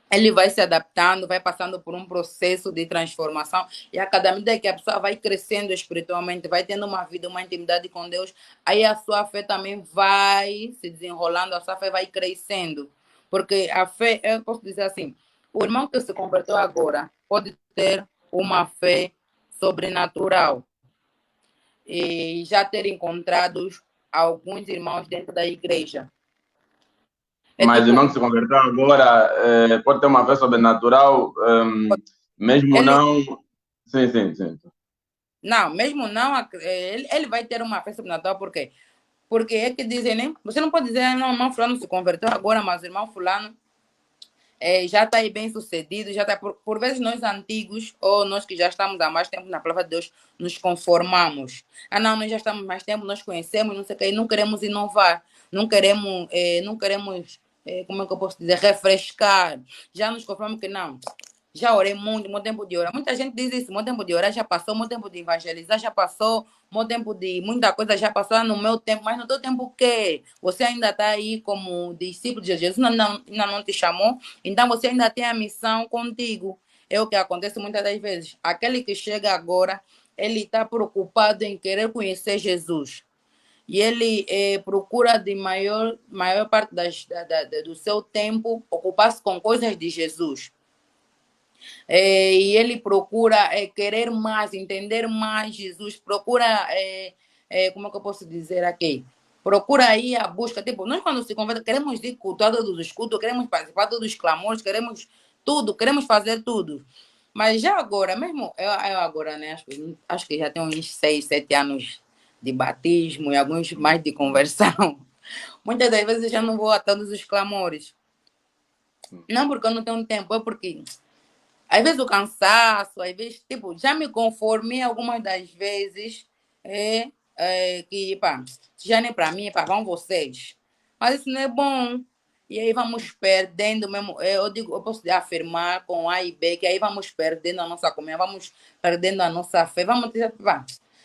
ele vai se adaptando, vai passando por um processo de transformação e a cada medida que a pessoa vai crescendo espiritualmente, vai tendo uma vida, uma intimidade com Deus, aí a sua fé também vai se desenrolando, a sua fé vai crescendo. Porque a fé, eu posso dizer assim, o irmão que se converteu agora pode ter uma fé sobrenatural e já ter encontrado alguns irmãos dentro da igreja. Mas o irmão que se converteu agora pode ter uma fé sobrenatural, mesmo não... Sim. Não, mesmo não, ele vai ter uma fé sobrenatural, por quê? Porque é que dizem, né? Você não pode dizer, não, o irmão fulano se converteu agora, mas o irmão fulano já está aí bem sucedido, já está... Por vezes nós antigos, ou nós que já estamos há mais tempo na palavra de Deus, nos conformamos. Ah, não, nós já estamos mais tempo, nós conhecemos, não sei o que, não queremos inovar, não queremos, como é que eu posso dizer, refrescar. Já nos conformamos que não. Já orei muito, meu tempo de orar. Muita gente diz isso, meu tempo de orar já passou, meu tempo de evangelizar já passou, meu tempo de muita coisa já passou no meu tempo, mas no teu tempo o quê? Você ainda está aí como discípulo de Jesus, ainda não te chamou, então você ainda tem a missão contigo. É o que acontece muitas das vezes. Aquele que chega agora, ele está preocupado em querer conhecer Jesus. E ele procura de maior parte do seu tempo ocupar-se com coisas de Jesus. E ele procura querer mais, entender mais Jesus, procura, como é que eu posso dizer aqui? Procura aí a busca. Tipo, nós quando se conversa, queremos ir cultuar todos os cultos, queremos participar de todos os clamores, queremos tudo, queremos fazer tudo. Mas já agora, mesmo eu agora, né? Acho que já tenho uns 6, 7 anos de batismo e alguns mais de conversão. Muitas das vezes eu já não vou a todos os clamores. Não porque eu não tenho tempo, é porque às vezes o cansaço, às vezes, tipo, já me conformei algumas das vezes que, pá, já nem para mim, pá, vão vocês. Mas isso não é bom. E aí vamos perdendo mesmo. Eu digo, eu posso afirmar com A e B que aí vamos perdendo a nossa comunhão, vamos perdendo a nossa fé. Vamos ter, pá,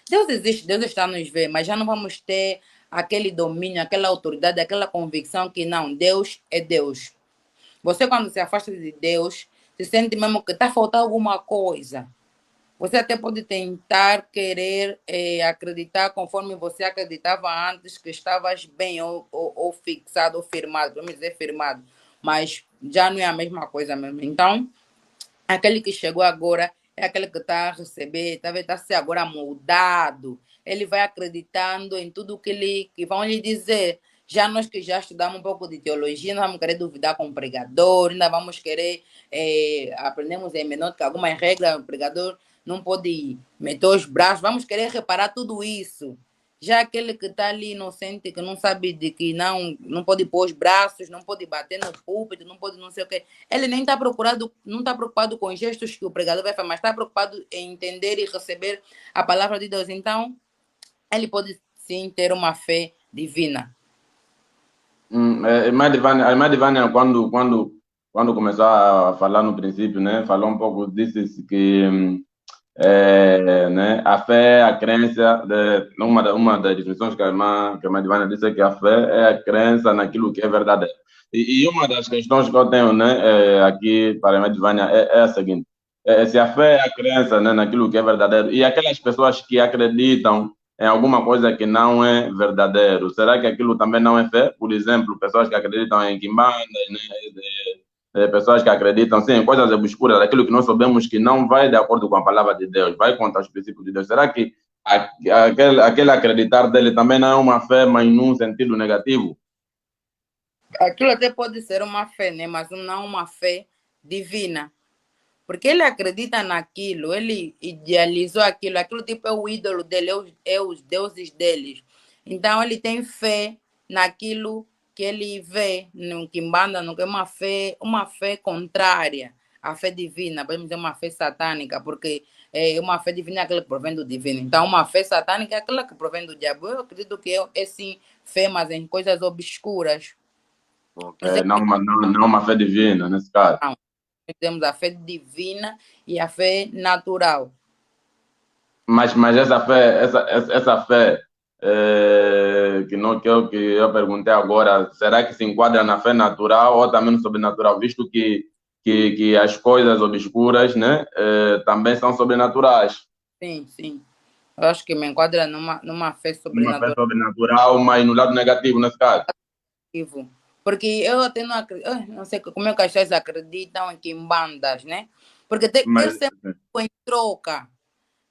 Deus existe, Deus está nos ver, mas já não vamos ter aquele domínio, aquela autoridade, aquela convicção que não, Deus é Deus. Você, quando se afasta de Deus, se sente mesmo que está faltando alguma coisa. Você até pode tentar querer acreditar conforme você acreditava antes, que estavas bem ou fixado ou firmado, vamos dizer firmado, mas já não é a mesma coisa mesmo. Então, aquele que chegou agora é aquele que está a receber, está a ser agora moldado. Ele vai acreditando em tudo que vão lhe dizer. Já nós que já estudamos um pouco de teologia, nós vamos querer duvidar com o pregador, ainda vamos querer, aprendemos em menótica algumas regras, o pregador não pode meter os braços, vamos querer reparar tudo isso. Já aquele que está ali inocente, que não sabe de que não pode pôr os braços, não pode bater no púlpito, não pode não sei o quê. Ele nem está não está preocupado com os gestos que o pregador vai fazer, mas está preocupado em entender e receber a palavra de Deus. Então, ele pode sim ter uma fé divina. A irmã Divânia, quando começou a falar no princípio, né, falou um pouco disso, que né, a fé, a crença, uma das definições que a irmã Divânia disse é que a fé é a crença naquilo que é verdadeiro. E uma das questões que eu tenho, né, aqui para a irmã Divânia é a seguinte: se a fé é a crença, né, naquilo que é verdadeiro, e aquelas pessoas que acreditam em alguma coisa que não é verdadeiro, será que aquilo também não é fé? Por exemplo, pessoas que acreditam em quimbanda, né, pessoas que acreditam sim, em coisas obscuras, aquilo que nós sabemos que não vai de acordo com a palavra de Deus, vai contra os princípios de Deus. Será que aquele acreditar dele também não é uma fé, mas num sentido negativo? Aquilo até pode ser uma fé, né? Mas não uma fé divina. Porque ele acredita naquilo, ele idealizou aquilo tipo é o ídolo dele, é os deuses deles. Então ele tem fé naquilo que ele vê no Kimbanda, no que é uma fé contrária à fé divina, podemos dizer uma fé satânica, porque uma fé divina é aquela que provém do divino. Então uma fé satânica é aquela que provém do diabo. Eu acredito que é sim fé, mas em coisas obscuras. Não uma fé divina, nesse caso. Não. Temos a fé divina e a fé natural. Mas essa fé que eu perguntei agora, será que se enquadra na fé natural ou também no sobrenatural, visto que as coisas obscuras, né, também são sobrenaturais? Sim, sim. Eu acho que me enquadra numa fé sobrenatural. Uma fé sobrenatural, mas no lado negativo, nesse caso. Porque eu até não acredito, não sei como é que as pessoas acreditam em quimbandas, né? Porque tem sempre em troca.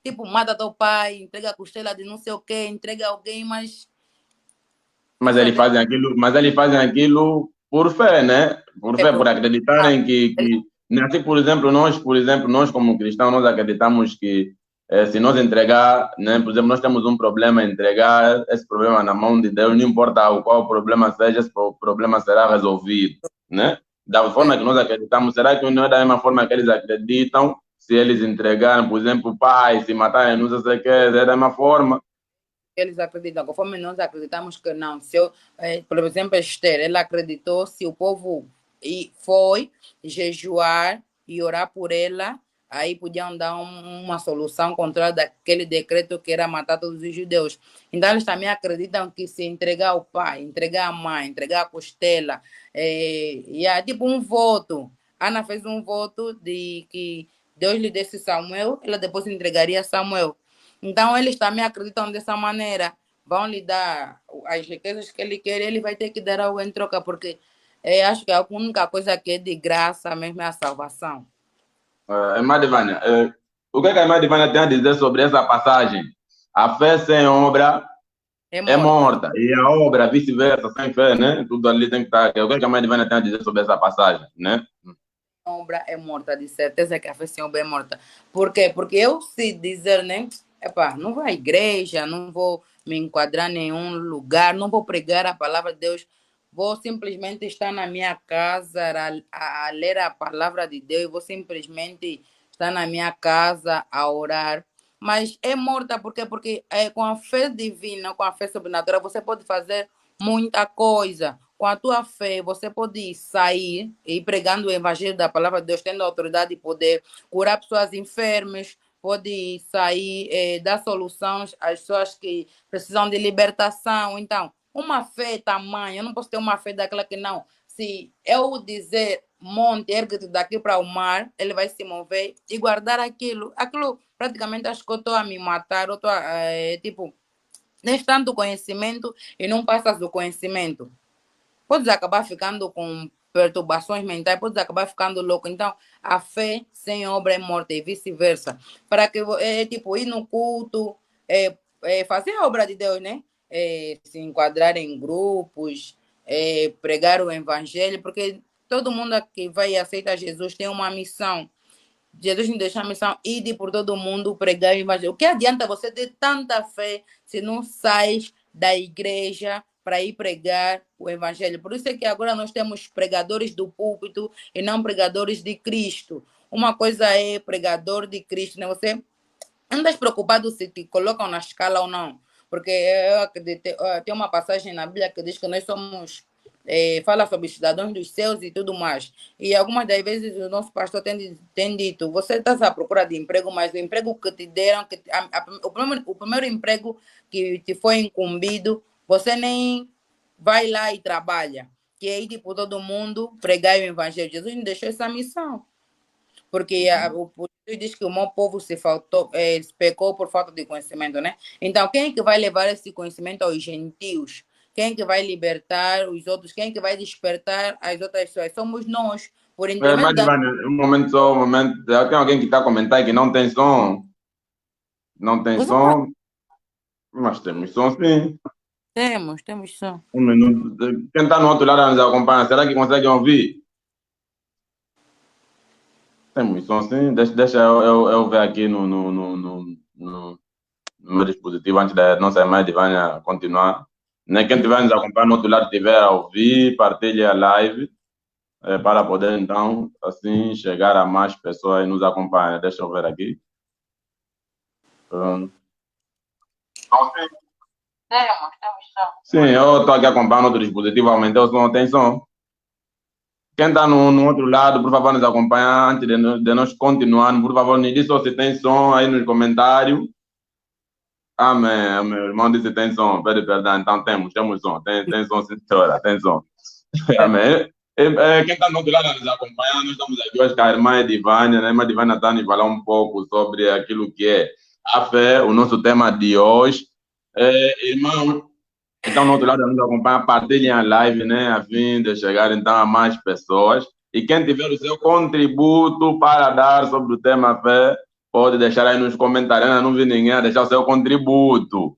Tipo, mata teu pai, entrega a costela de não sei o quê, entrega alguém, mas eles fazem aquilo por fé, né? Por fé, por acreditarem que assim, por exemplo, nós como cristãos, nós acreditamos que se nós entregar, né, por exemplo, nós temos um problema, entregar esse problema na mão de Deus, não importa qual o problema seja, esse problema será resolvido, né? Da forma que nós acreditamos, será que não é da mesma forma que eles acreditam? Se eles entregarem, por exemplo, o pai, se matarem, não sei se é da mesma forma. Eles acreditam, conforme nós acreditamos que não. Se eu, por exemplo, Esther, ela acreditou, se o povo foi jejuar e orar por ela, aí podiam dar uma solução contrária daquele decreto que era matar todos os judeus. Então, eles também acreditam que se entregar o pai, entregar a mãe, entregar a costela, é tipo um voto. Ana fez um voto de que Deus lhe desse Samuel, ela depois entregaria Samuel. Então, eles também acreditam dessa maneira. Vão lhe dar as riquezas que ele quer, ele vai ter que dar algo em troca, porque acho que a única coisa que é de graça mesmo é a salvação. Irmã Divânia, o que a irmã Divânia tem a dizer sobre essa passagem? A fé sem obra É é morta. morta. E a obra, vice-versa, sem fé, né? Tudo ali tem que estar. Eu quero que a mãe divina tenha a dizer sobre essa passagem, né? Obra é morta, de certeza que a fé sem obra é morta. Por quê? Porque eu se dizer, né? Epá, não vou à igreja, não vou me enquadrar em nenhum lugar, não vou pregar a palavra de Deus, vou simplesmente estar na minha casa a ler a palavra de Deus, vou simplesmente estar na minha casa a orar. Mas é morta por quê? Porque com a fé divina, com a fé sobrenatural, você pode fazer muita coisa. Com a tua fé, você pode sair e ir pregando o evangelho da palavra de Deus, tendo autoridade e poder, curar pessoas enfermas, pode sair, dar soluções às pessoas que precisam de libertação. Então, uma fé tamanha, eu não posso ter uma fé daquela que não. Se eu dizer monte, ergue-te daqui para o mar, ele vai se mover e guardar aquilo. Aquilo praticamente acho que eu estou a me matar, eu estou tipo, tens tanto conhecimento e não passas o conhecimento. Podes acabar ficando com perturbações mentais, podes acabar ficando louco. Então, a fé sem obra é morte e vice-versa. Para que tipo ir no culto, fazer a obra de Deus, né? Se enquadrar em grupos, pregar o evangelho, porque todo mundo que vai e aceita Jesus tem uma missão. Jesus nos deixou a missão ir por todo mundo pregar o evangelho. O que adianta você ter tanta fé se não sais da igreja para ir pregar o evangelho? Por isso é que agora nós temos pregadores do púlpito e não pregadores de Cristo. Uma coisa é pregador de Cristo, né? Você não estás preocupado se te colocam na escala ou não. Porque eu acredito, tem uma passagem na Bíblia que diz que nós somos, fala sobre cidadãos dos céus e tudo mais. E algumas das vezes o nosso pastor tem dito, você está à procura de emprego, mas o emprego que te deram, o primeiro emprego que te foi incumbido, você nem vai lá e trabalha. Que é ir por todo mundo pregar o evangelho. Jesus nos deixou essa missão. Porque o Deus diz que o meu povo se faltou, pecou por falta de conhecimento, né? Então, quem é que vai levar esse conhecimento aos gentios? Quem é que vai libertar os outros? Quem é que vai despertar as outras pessoas? Somos nós, por intermédio Mas, da... Ivana, um momento só, um momento. Tem alguém que está a comentar que não tem som. Não tem Você pode... som, mas temos som sim. Temos som. Um minuto. Quem está no outro lado a nos acompanha, será que consegue ouvir? Temos som sim. Deixa eu ver aqui no meu dispositivo antes da nossa irmã Divânia continuar. Né? Quem estiver nos acompanhando no outro lado estiver a ouvir, partilhe a live para poder então assim chegar a mais pessoas e nos acompanhar. Deixa eu ver aqui. Pronto. Temos som. Sim, eu estou aqui acompanhando outro dispositivo, aumentei o som, tem som. Quem está no outro lado, por favor, nos acompanhar antes de nós continuarmos. Por favor, nos diz só se tem som aí nos comentários. Amém, meu irmão disse que tem som. Pede perdão, então temos som. Tem som, sim, senhora, tem som. Amém. Quem está no outro lado a nos acompanhar, nós estamos aqui hoje com a irmã Edivânia, né? A irmã Edivânia está a nos falar um pouco sobre aquilo que é a fé, o nosso tema de hoje. Irmão, então, no outro lado, nos acompanha, partilhem a live, né, a fim de chegar então a mais pessoas. E quem tiver o seu contributo para dar sobre o tema fé, pode deixar aí nos comentários. Eu não vi ninguém a deixar o seu contributo.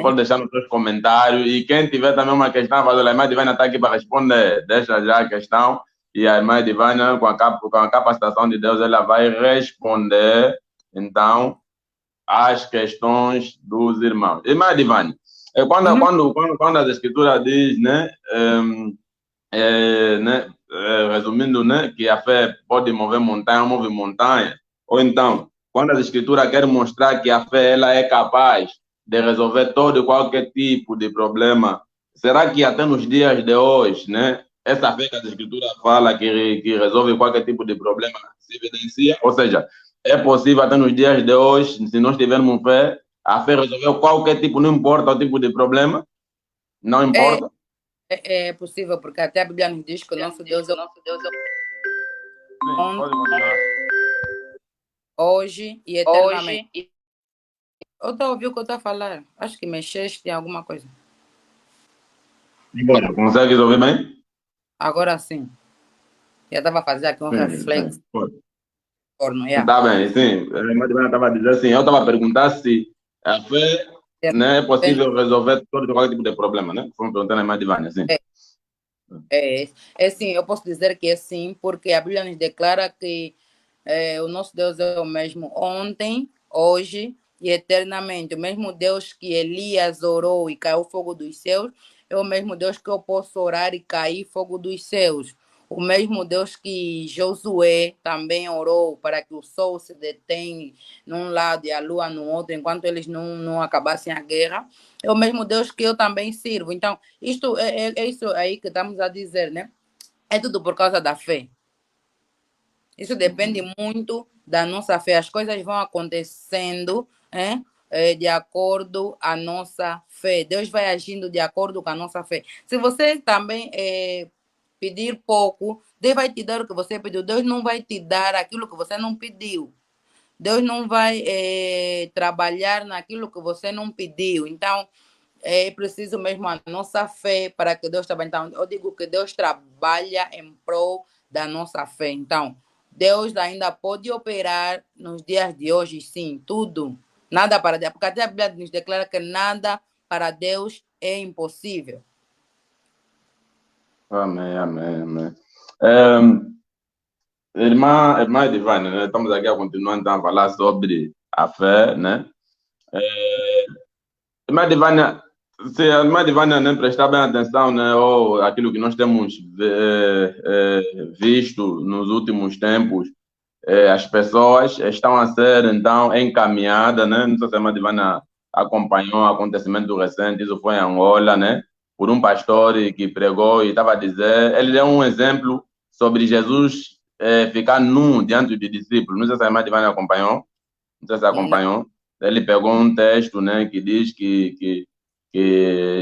Pode deixar nos seus comentários. E quem tiver também uma questão a fazer, a irmã Divana está aqui para responder. Deixa já a questão. E a irmã Divana, com a capacitação de Deus, ela vai responder, então, as questões dos irmãos. Irmã Divana, quando as escrituras diz, né, resumindo, né, que a fé pode mover montanha, move montanha, ou então, quando as escrituras querem mostrar que a fé ela é capaz de resolver todo e qualquer tipo de problema, será que até nos dias de hoje, né, essa fé que as escrituras fala que resolve qualquer tipo de problema se evidencia? Ou seja, é possível até nos dias de hoje, se nós tivermos fé, a fé resolveu qualquer tipo, não importa o tipo de problema, não importa. É possível, porque até a Bíblia nos diz que o nosso Deus é Pode continuar. hoje e eternamente. Eu estou ouvindo o que eu estou a falar. Acho que mexeste em alguma coisa. Bora, consegues ouvir bem? Agora sim. Já estava a fazer aqui um reflexo. Está bem, sim. A irmã estava a dizer assim, eu estava a perguntar se a fé né, é possível resolver todo qualquer tipo de problema, né? Vamos perguntar na irmã Divânia, sim. É sim, eu posso dizer que é sim, porque a Bíblia nos declara que o nosso Deus é o mesmo ontem, hoje e eternamente. O mesmo Deus que Elias orou e caiu fogo dos céus, é o mesmo Deus que eu posso orar e cair fogo dos céus. O mesmo Deus que Josué também orou para que o sol se detém num lado e a lua no outro, enquanto eles não acabassem a guerra. É o mesmo Deus que eu também sirvo. Então, isto é isso aí que estamos a dizer, né? É tudo por causa da fé. Isso depende muito da nossa fé. As coisas vão acontecendo de acordo com a nossa fé. Deus vai agindo de acordo com a nossa fé. Se você também pedir pouco, Deus vai te dar o que você pediu. Deus não vai te dar aquilo que você não pediu. Deus não vai trabalhar naquilo que você não pediu. Então, é preciso mesmo a nossa fé para que Deus trabalhe. Então, eu digo que Deus trabalha em prol da nossa fé. Então, Deus ainda pode operar nos dias de hoje, sim, tudo. Nada para Deus, porque até a Bíblia nos declara que nada para Deus é impossível. Amém, amém, amém. Irmã Divânia, né? Estamos aqui a continuar então a falar sobre a fé, né? Irmã Divânia, se a irmã Divânia nem prestar bem atenção, né, ou aquilo que nós temos visto nos últimos tempos, as pessoas estão a ser, então, encaminhadas, né? Não sei se a irmã Divânia acompanhou o acontecimento recente, isso foi em Angola, né? Por um pastor que pregou e estava a dizer, ele deu um exemplo sobre Jesus ficar nu diante de discípulos. Não sei se a irmã Divânia acompanhou, não sei se acompanhou. Ele pegou um texto, né, que diz que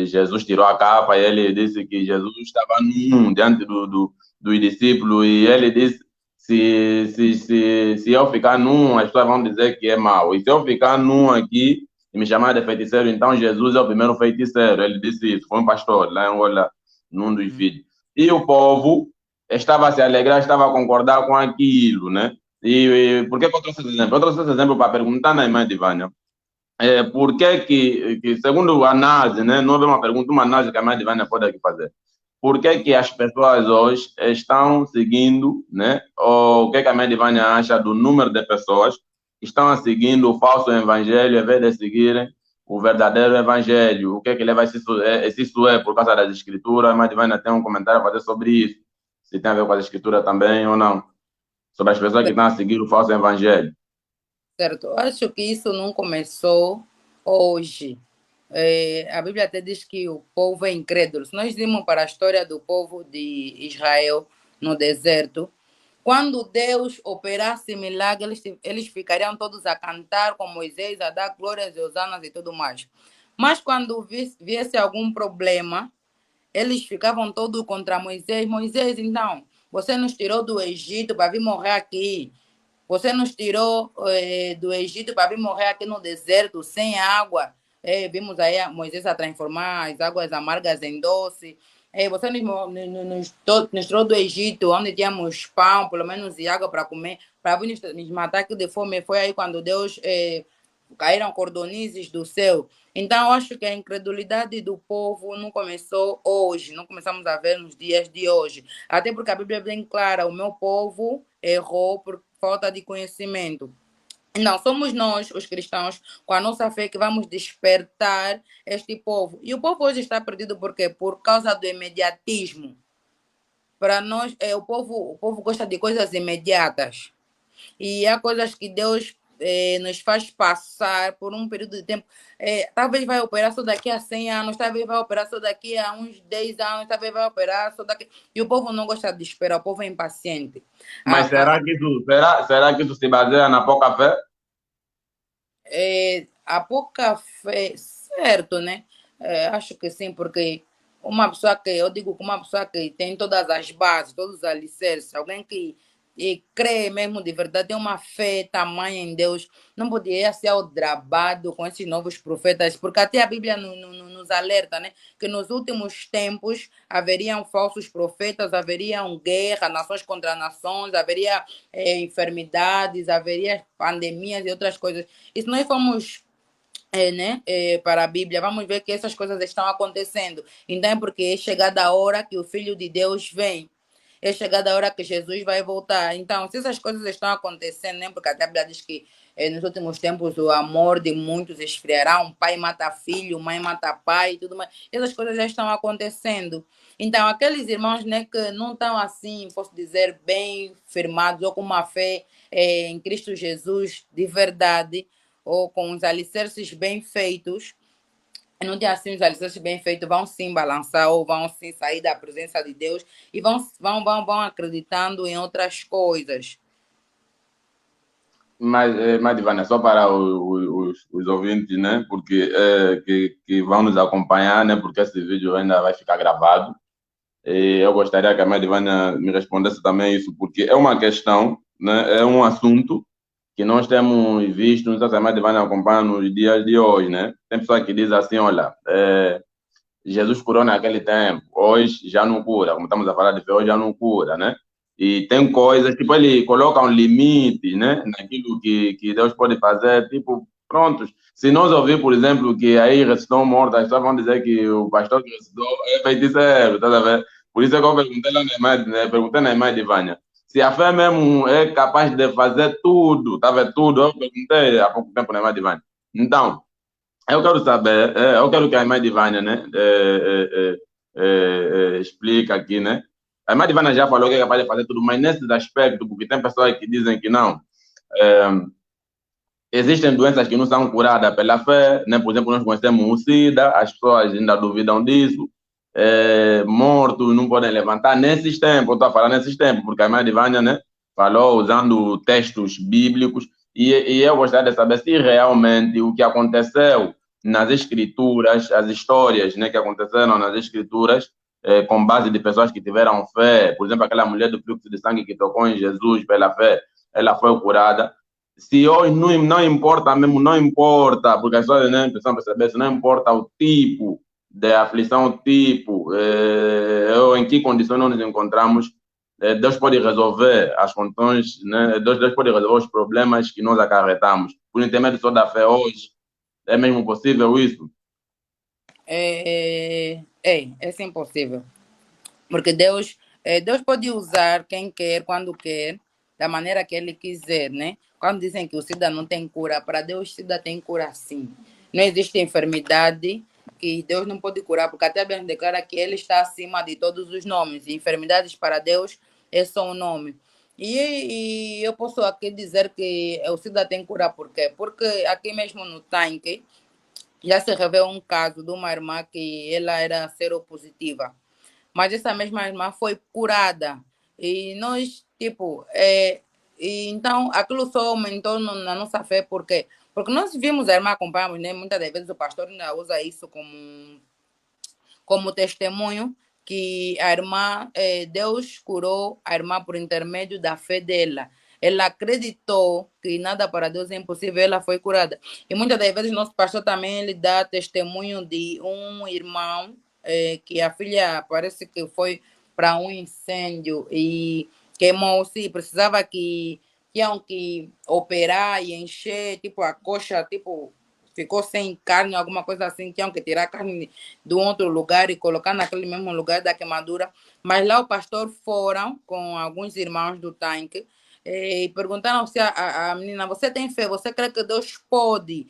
Jesus tirou a capa e ele disse que Jesus estava nu diante do discípulo e ele disse se eu ficar nu, as pessoas vão dizer que é mau. E se eu ficar nu aqui e me chamar de feiticeiro, então Jesus é o primeiro feiticeiro. Ele disse isso, foi um pastor lá em Angola, num dos vídeos. E o povo estava a se alegrar, estava a concordar com aquilo, né? E por que eu trouxe esse exemplo? Eu trouxe esse exemplo para perguntar na irmã Divânia. Por que, segundo a análise, né, não é uma pergunta, uma análise que a irmã Divânia pode aqui fazer. Por que as pessoas hoje estão seguindo, né, ou o que a irmã Divânia acha do número de pessoas que estão seguindo o falso evangelho em vez de seguirem o verdadeiro evangelho? O que leva a isso é por causa das escrituras? A irmã Divânia tem um comentário a fazer sobre isso. Se tem a ver com as escrituras também ou não. Sobre as pessoas que estão a seguir o falso evangelho. Certo, eu acho que isso não começou hoje. A Bíblia até diz que o povo é incrédulo. Se nós irmos para a história do povo de Israel no deserto, quando Deus operasse milagres, eles ficariam todos a cantar com Moisés, a dar glórias e hosanas e tudo mais. Mas quando viesse algum problema, eles ficavam todos contra Moisés. Moisés, então, você nos tirou do Egito para vir morrer aqui. Você nos tirou do Egito para vir morrer aqui no deserto, sem água. Vimos aí Moisés a transformar as águas amargas em doce. Você nos tirou do Egito, onde tínhamos pão, pelo menos, e água para comer, para vir nos matar aqui de fome. Foi aí quando Deus caíram cordonizes do céu. Então, eu acho que a incredulidade do povo não começou hoje, não começamos a ver nos dias de hoje. Até porque a Bíblia é bem clara, o meu povo errou por falta de conhecimento. Não, somos nós, os cristãos, com a nossa fé, que vamos despertar este povo. E o povo hoje está perdido por quê? Por causa do imediatismo. Para nós, o povo gosta de coisas imediatas. E há coisas que Deus nos faz passar por um período de tempo. Talvez vai operar só daqui a 100 anos, talvez vai operar só daqui a uns 10 anos, talvez vai operar só daqui... E o povo não gosta de esperar, o povo é impaciente. Mas será que isso se baseia na pouca fé? A pouca fé, certo, né? Acho que sim, porque eu digo que uma pessoa que tem todas as bases, todos os alicerces, alguém que crê mesmo de verdade, tem uma fé tamanha em Deus, não poderia ser aldrabado com esses novos profetas, porque até a Bíblia nos alerta, né? Que nos últimos tempos haveriam falsos profetas, haveriam guerra, nações contra nações, haveria enfermidades, haveria pandemias e outras coisas. E se nós formos né, para a Bíblia, vamos ver que essas coisas estão acontecendo. Então é porque é chegada a hora que o Filho de Deus vem. É chegada a hora que Jesus vai voltar. Então, se essas coisas estão acontecendo, né, porque a Bíblia diz que nos últimos tempos o amor de muitos esfriará, um pai mata filho, mãe mata pai e tudo mais. Essas coisas já estão acontecendo. Então, aqueles irmãos, né, que não estão assim, posso dizer, bem firmados ou com uma fé em Cristo Jesus de verdade, ou com os alicerces bem feitos, não tem assim os alicerces bem feitos, vão sim balançar ou vão sim sair da presença de Deus e vão acreditando em outras coisas. Mas Ivana, só para os ouvintes, né? Porque que vão nos acompanhar, né? Porque esse vídeo ainda vai ficar gravado. E eu gostaria que a Madivana me respondesse também isso, porque é uma questão, né? É um assunto que nós temos visto, não sei se a Madivana acompanha nos dias de hoje, né? Tem pessoa que diz assim, olha, Jesus curou naquele tempo, hoje já não cura, como estamos a falar de fé, hoje já não cura, né? E tem coisas, tipo, ele coloca um limite, né, naquilo que Deus pode fazer, tipo, prontos. Se nós ouvir, por exemplo, que aí ressuscitou morto, as pessoas vão dizer que o pastor que ressuscitou é feiticeiro, tá a ver? Por isso é que eu perguntei lá na imagem, né, perguntei na imagem de Vânia, se a fé mesmo é capaz de fazer tudo, tá a ver, tudo, eu perguntei há pouco tempo na imagem de Vânia. Então, eu quero saber, eu quero que a irmã Divânia, né, explica aqui, né? A irmã Divânia já falou que é capaz de fazer tudo, mas nesse aspecto, porque tem pessoas que dizem que não. É, existem doenças que não são curadas pela fé, né? Por exemplo, nós conhecemos o SIDA, as pessoas ainda duvidam disso. Mortos não podem levantar nesses tempos, eu estou a falar nesses tempos, porque a irmã Divânia, né, falou usando textos bíblicos, e eu gostaria de saber se realmente o que aconteceu nas escrituras, as histórias, né, que aconteceram nas escrituras, com base de pessoas que tiveram fé, por exemplo, aquela mulher do fluxo de sangue que tocou em Jesus pela fé, ela foi curada. Se hoje não importa mesmo, não importa, porque as pessoas né, precisam perceber, se não importa o tipo de aflição, o tipo, ou em que condições nós nos encontramos, Deus pode resolver as condições, né? Deus pode resolver os problemas que nós acarretamos. Por intermédio só da fé hoje, é mesmo possível isso? É sim possível. Porque Deus pode usar quem quer, quando quer, da maneira que Ele quiser, né? Quando dizem que o SIDA não tem cura, para Deus, SIDA tem cura sim. Não existe enfermidade que Deus não pode curar, porque até bem declara que Ele está acima de todos os nomes. E enfermidades para Deus é só um nome. E eu posso aqui dizer que o SIDA tem cura, por quê? Porque aqui mesmo no tanque já se revelou um caso de uma irmã que ela era seropositiva, mas essa mesma irmã foi curada. E nós, tipo, e então aquilo só aumentou na nossa fé, por quê? Porque nós vimos a irmã, acompanhamos, né? Muitas das vezes o pastor ainda usa isso como testemunho, que a irmã, Deus curou a irmã por intermédio da fé dela. Ela acreditou que nada para Deus é impossível, ela foi curada. E muitas das vezes nosso pastor também ele dá testemunho de um irmão que a filha parece que foi para um incêndio e queimou-se, precisava que tinham que operar e encher, tipo, a coxa, tipo, ficou sem carne, alguma coisa assim, tinham que tirar a carne de um outro lugar e colocar naquele mesmo lugar da queimadura. Mas lá o pastor foram com alguns irmãos do tanque e perguntaram se a menina, você tem fé, você crê que Deus pode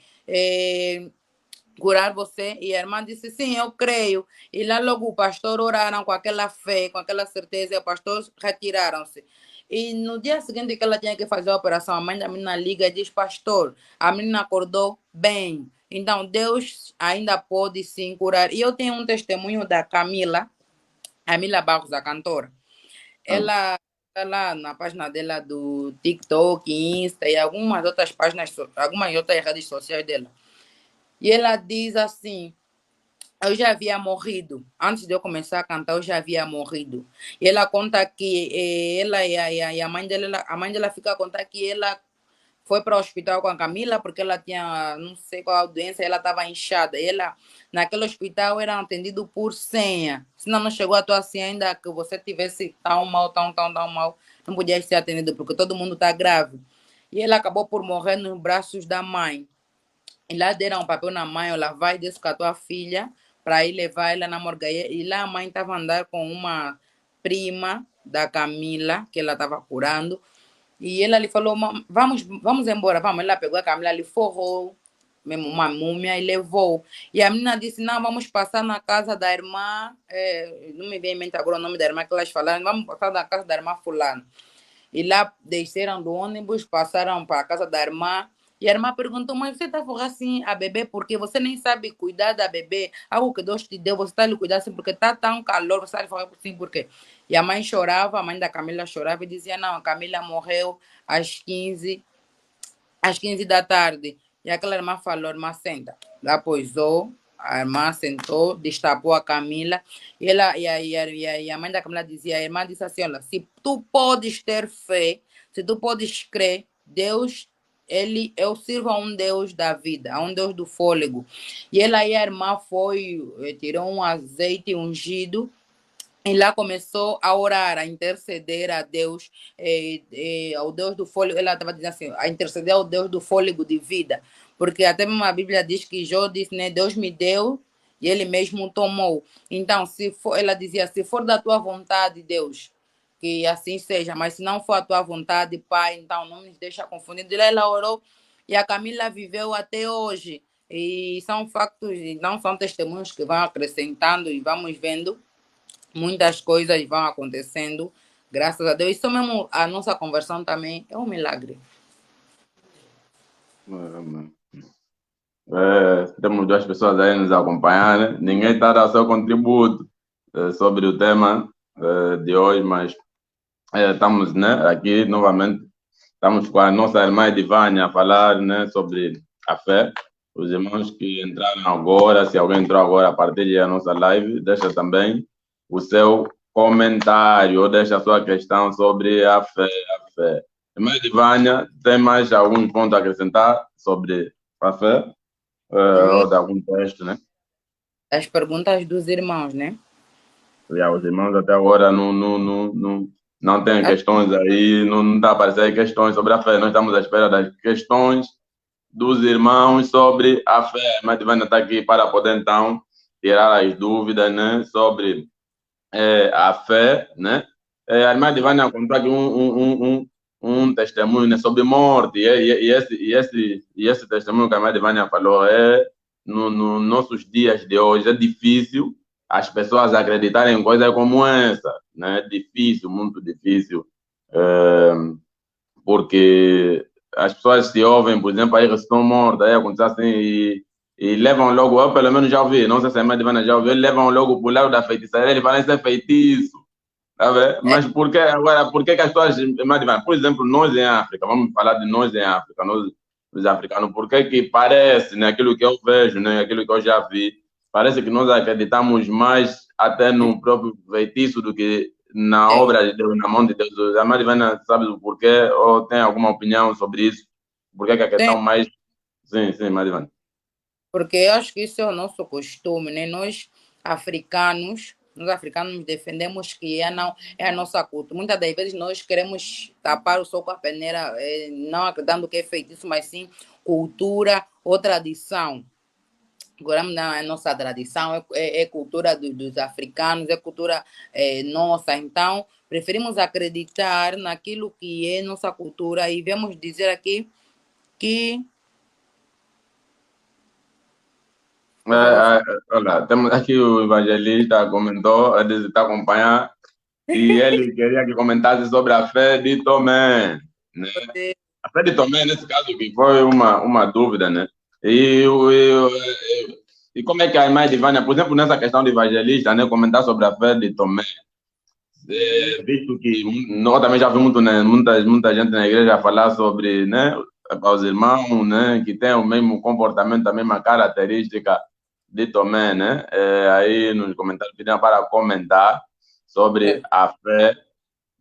curar você? E a irmã disse, sim, eu creio. E lá logo o pastor oraram com aquela fé, com aquela certeza, e o pastor retiraram-se. E no dia seguinte que ela tinha que fazer a operação, a mãe da menina liga e diz, pastor, a menina acordou bem. Então, Deus ainda pode sim curar. E eu tenho um testemunho da Camila Barros, a cantora. Ela está lá na página dela do TikTok, Insta e algumas outras páginas, algumas outras redes sociais dela. E ela diz assim, eu já havia morrido. Antes de eu começar a cantar, eu já havia morrido. E ela conta que ela e a mãe dela fica a contar que ela foi para o hospital com a Camila porque ela tinha, não sei qual doença, ela estava inchada. E ela, naquele hospital, era atendido por senha. Senão não chegou a tua senha ainda que você tivesse tão mal, tão mal, não podia ser atendido porque todo mundo está grave. E ela acabou por morrer nos braços da mãe. E lá deram um papel na mãe, ela vai desce com a tua filha para ir levar ela na morgue. E lá a mãe estava a andar com uma prima da Camila, que ela estava curando. E ela lhe falou, vamos embora, vamos. Ela pegou a Camila, lhe forrou, mesmo uma múmia, e levou. E a menina disse, não, vamos passar na casa da irmã, não me vem em mente agora o nome da irmã que elas falaram, vamos passar na casa da irmã fulano. E lá desceram do ônibus, passaram para a casa da irmã. E a irmã perguntou, mas você está forrando assim a bebê porque você nem sabe cuidar da bebê? Algo que Deus te deu, você está lhe cuidando assim porque está tão calor, você está lhe forrando assim por quê? E a mãe chorava, a mãe da Camila chorava e dizia, não, a Camila morreu às 15 da tarde. E aquela irmã falou, irmã, senta. Lá pousou, a irmã sentou, destapou a Camila. E a mãe da Camila dizia, a irmã disse assim, olha, se tu podes ter fé, se tu podes crer, Deus, eu sirvo a um Deus da vida, a um Deus do fôlego. E ela e a irmã foi, tirou um azeite ungido, e lá começou a orar, a interceder a Deus, ao Deus do fôlego. Ela estava dizendo assim, a interceder ao Deus do fôlego de vida. Porque até mesmo a Bíblia diz que Jó disse, né, Deus me deu e ele mesmo tomou. Então, se for, ela dizia, se for da tua vontade, Deus, que assim seja. Mas se não for a tua vontade, Pai, então não nos deixa confundidos. E lá ela orou e a Camila viveu até hoje. E são factos, não são testemunhos que vão acrescentando e vamos vendo muitas coisas vão acontecendo, graças a Deus. Isso mesmo, a nossa conversão também é um milagre. Temos duas pessoas aí nos acompanhar, né? Ninguém está a dar seu contributo sobre o tema de hoje, mas estamos, né, aqui novamente, estamos com a nossa irmã Edivânia a falar, né, sobre a fé. Os irmãos que entraram agora, se alguém entrou agora, partilhe a nossa live, deixa também o seu comentário, ou deixa a sua questão sobre a fé. Irmã Edivânia, tem mais algum ponto a acrescentar sobre a fé? Ou de algum texto, né? As perguntas dos irmãos, né? Os irmãos até agora não têm questões aí, não está a aparecer questões sobre a fé. Nós estamos à espera das questões dos irmãos sobre a fé. A irmã Edivânia está aqui para poder, então, tirar as dúvidas, né, sobre a fé, né? A irmã Edivânia contou aqui um testemunho, né, sobre morte, e esse testemunho que a irmã Edivânia falou nos nossos dias de hoje é difícil as pessoas acreditarem em coisas como essa, né? É difícil, muito difícil, porque as pessoas se ouvem, por exemplo, aí estão mortas, aí acontece assim, e levam logo, eu pelo menos já ouvi, não sei se a irmã Divana já ouviu, levam logo para o lado da feitiçaria, eles falam, isso é feitiço, tá vendo? Mas por que, agora, por que as pessoas, irmã Divana, por exemplo, nós em África, vamos falar de nós em África, nós, os africanos, por que parece, né, aquilo que eu vejo, né, aquilo que eu já vi, parece que nós acreditamos mais até no próprio feitiço do que na obra de Deus, na mão de Deus. A Marivana sabe o porquê ou tem alguma opinião sobre isso? Por que a questão mais... Sim, Marivana. Porque eu acho que isso é o nosso costume, né? Nós africanos defendemos que é a nossa cultura. Muitas das vezes nós queremos tapar o sol com a peneira, não acreditando que é feitiço, mas sim cultura ou tradição. Agora, a nossa tradição é cultura dos africanos, é cultura nossa. Então, preferimos acreditar naquilo que é nossa cultura e vamos dizer aqui que... Olha, temos aqui o evangelista comentou, ele está acompanhando, e ele queria que comentasse sobre a fé de Tomé, né? A fé de Tomé, nesse caso, que foi uma dúvida, né? E como é que a irmã Edivânia, por exemplo, nessa questão de evangelista, né, comentar sobre a fé de Tomé, visto que nós também já vimos, né, muita gente na igreja falar sobre, né, os irmãos, né, que têm o mesmo comportamento, a mesma característica de Tomé, né? Aí nos comentários pediam para comentar sobre a fé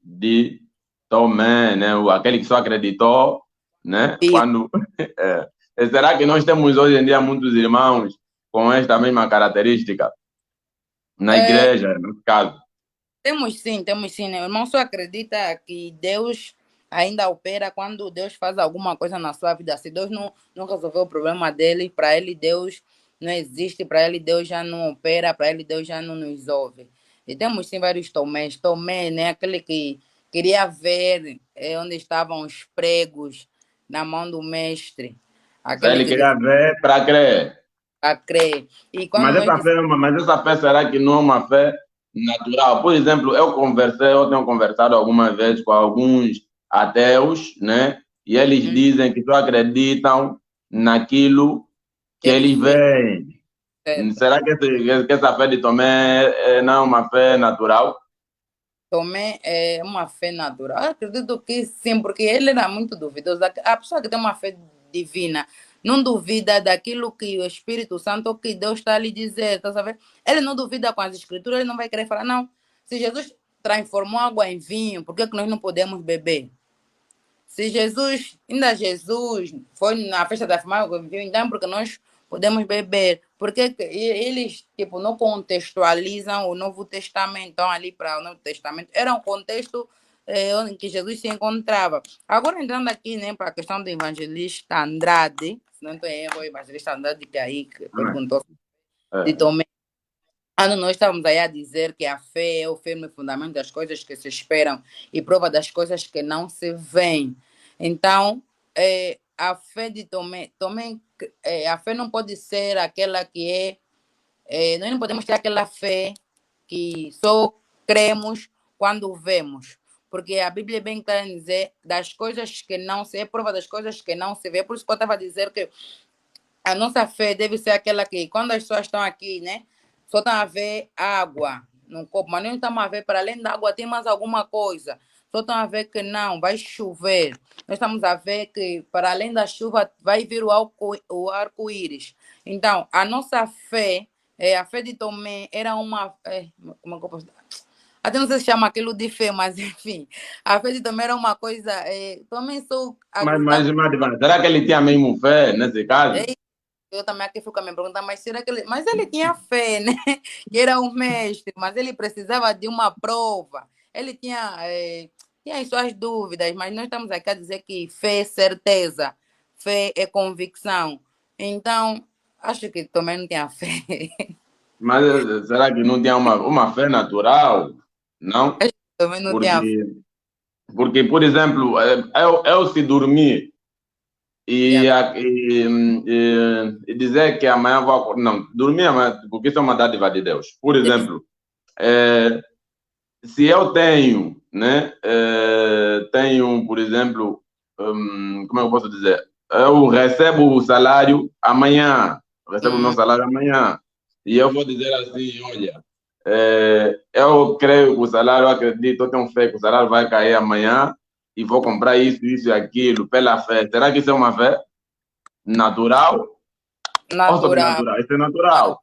de Tomé, né? Aquele que só acreditou, né? Quando será que nós temos hoje em dia muitos irmãos com esta mesma característica na igreja, no caso? Temos sim, né? O irmão só acredita que Deus ainda opera quando Deus faz alguma coisa na sua vida. Se Deus não resolveu o problema dele, para ele Deus não existe, para ele Deus já não opera, para ele Deus já não nos ouve. E temos sim vários Tomés. Tomé, né, aquele que queria ver onde estavam os pregos na mão do mestre. Se Aquele ele que queria ver para crer. a crer. E quando Mas nós essa fé, mas essa fé será que não é uma fé natural? Por exemplo, eu tenho conversado algumas vezes com alguns ateus, né? E eles dissemos dizem que só acreditam naquilo que que eles eles veem, veem. certo? Será que essa fé de Tomé não é uma fé natural? Tomé é uma fé natural. Eu acredito que sim, porque ele era muito duvidoso. A pessoa que tem uma fé divina não duvida daquilo que o Espírito Santo ou que Deus está a lhe dizer, tá sabendo? Ele não duvida com as escrituras, ele não vai querer falar, não. Se Jesus transformou água em vinho, por que, que nós não podemos beber? Se Jesus foi na festa da firmagem, então porque nós podemos beber. Porque eles tipo, não contextualizam o Novo Testamento, então ali para o Novo Testamento. Era um contexto em que Jesus se encontrava. Agora entrando aqui né, para a questão do evangelista Andrade, se não estou errado, o evangelista Andrade que aí Amém. perguntou de É. Tomé. Quando nós estávamos aí a dizer que a fé é o firme fundamento das coisas que se esperam e prova das coisas que não se veem. Então, a fé de Tomé a fé não pode ser aquela que nós não podemos ter aquela fé que só cremos quando vemos. Porque a Bíblia é bem clara em dizer das coisas que não se é prova das coisas que não se vê. Por isso que eu estava a dizer que a nossa fé deve ser aquela que, quando as pessoas estão aqui, né, só estão a ver água no copo, mas não estamos a ver para além da água, tem mais alguma coisa. Só estão a ver que não, vai chover. Nós estamos a ver que, para além da chuva, vai vir o arco-íris. Então, a nossa fé, a fé de Tomé, era uma. Como é que eu posso. Até não sei se chama aquilo de fé, mas enfim. A fé de Tomé era uma coisa. Tomé só acreditava. Mas, será que ele tinha mesmo fé nesse caso? Eu também aqui fico me perguntando, mas será que ele. Mas ele tinha fé, né? Que era um mestre, mas ele precisava de uma prova. Ele tinha as suas dúvidas, mas nós estamos aqui a dizer que fé é certeza, fé é convicção. Então, acho que também não tinha fé. Mas será que não tinha uma fé natural? Não? Também não tinha fé. Porque por exemplo, eu se dormir Yeah. e dizer que amanhã vou acordar. Não, dormir amanhã, porque isso é uma dádiva de Deus. Por exemplo, eh, se eu tenho, né, tenho, por exemplo, como é que eu posso dizer? Eu recebo o salário amanhã, recebo o meu salário amanhã, e eu vou dizer assim, olha, eu creio que o salário, eu acredito, eu tenho fé que o salário vai cair amanhã e vou comprar isso e aquilo pela fé. Será que isso é uma fé natural ou Natural. sobrenatural? Isso é natural.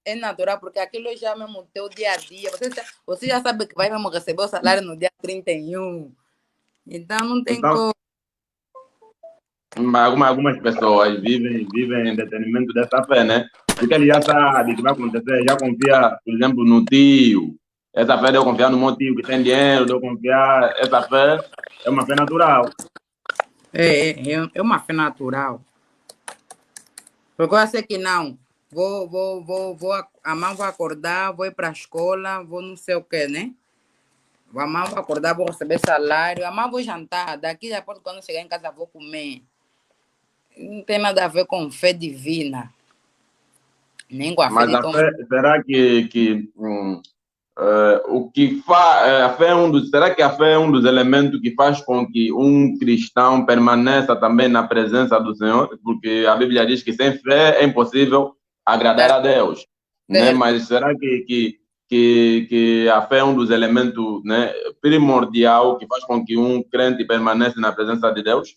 É natural, porque aquilo já é mesmo o teu dia a dia. Você já sabe que vai mesmo receber o salário no dia 31. Então não tem Então, como. algumas pessoas vivem em detenimento dessa fé, né? Porque ele já sabe o que vai acontecer, já confia, por exemplo, no tio. Essa fé de eu confiar no meu tio que tem dinheiro, de eu confiar, essa fé é uma fé natural. É uma fé natural. Porque eu sei que não. Amanhã vou acordar, vou ir para a escola, vou não sei o quê, né? Amanhã vou acordar, vou receber salário, amanhã vou jantar, daqui a pouco quando chegar em casa vou comer. Não tem nada a ver com fé divina, nem com a fé Mas de a Tom. fé, será que o que faz, a fé é será que a fé é um dos elementos que faz com que um cristão permaneça também na presença do Senhor? Porque a Bíblia diz que sem fé é impossível agradar a Deus, né? Certo. Mas será que a fé é um dos elementos, né, primordial que faz com que um crente permaneça na presença de Deus?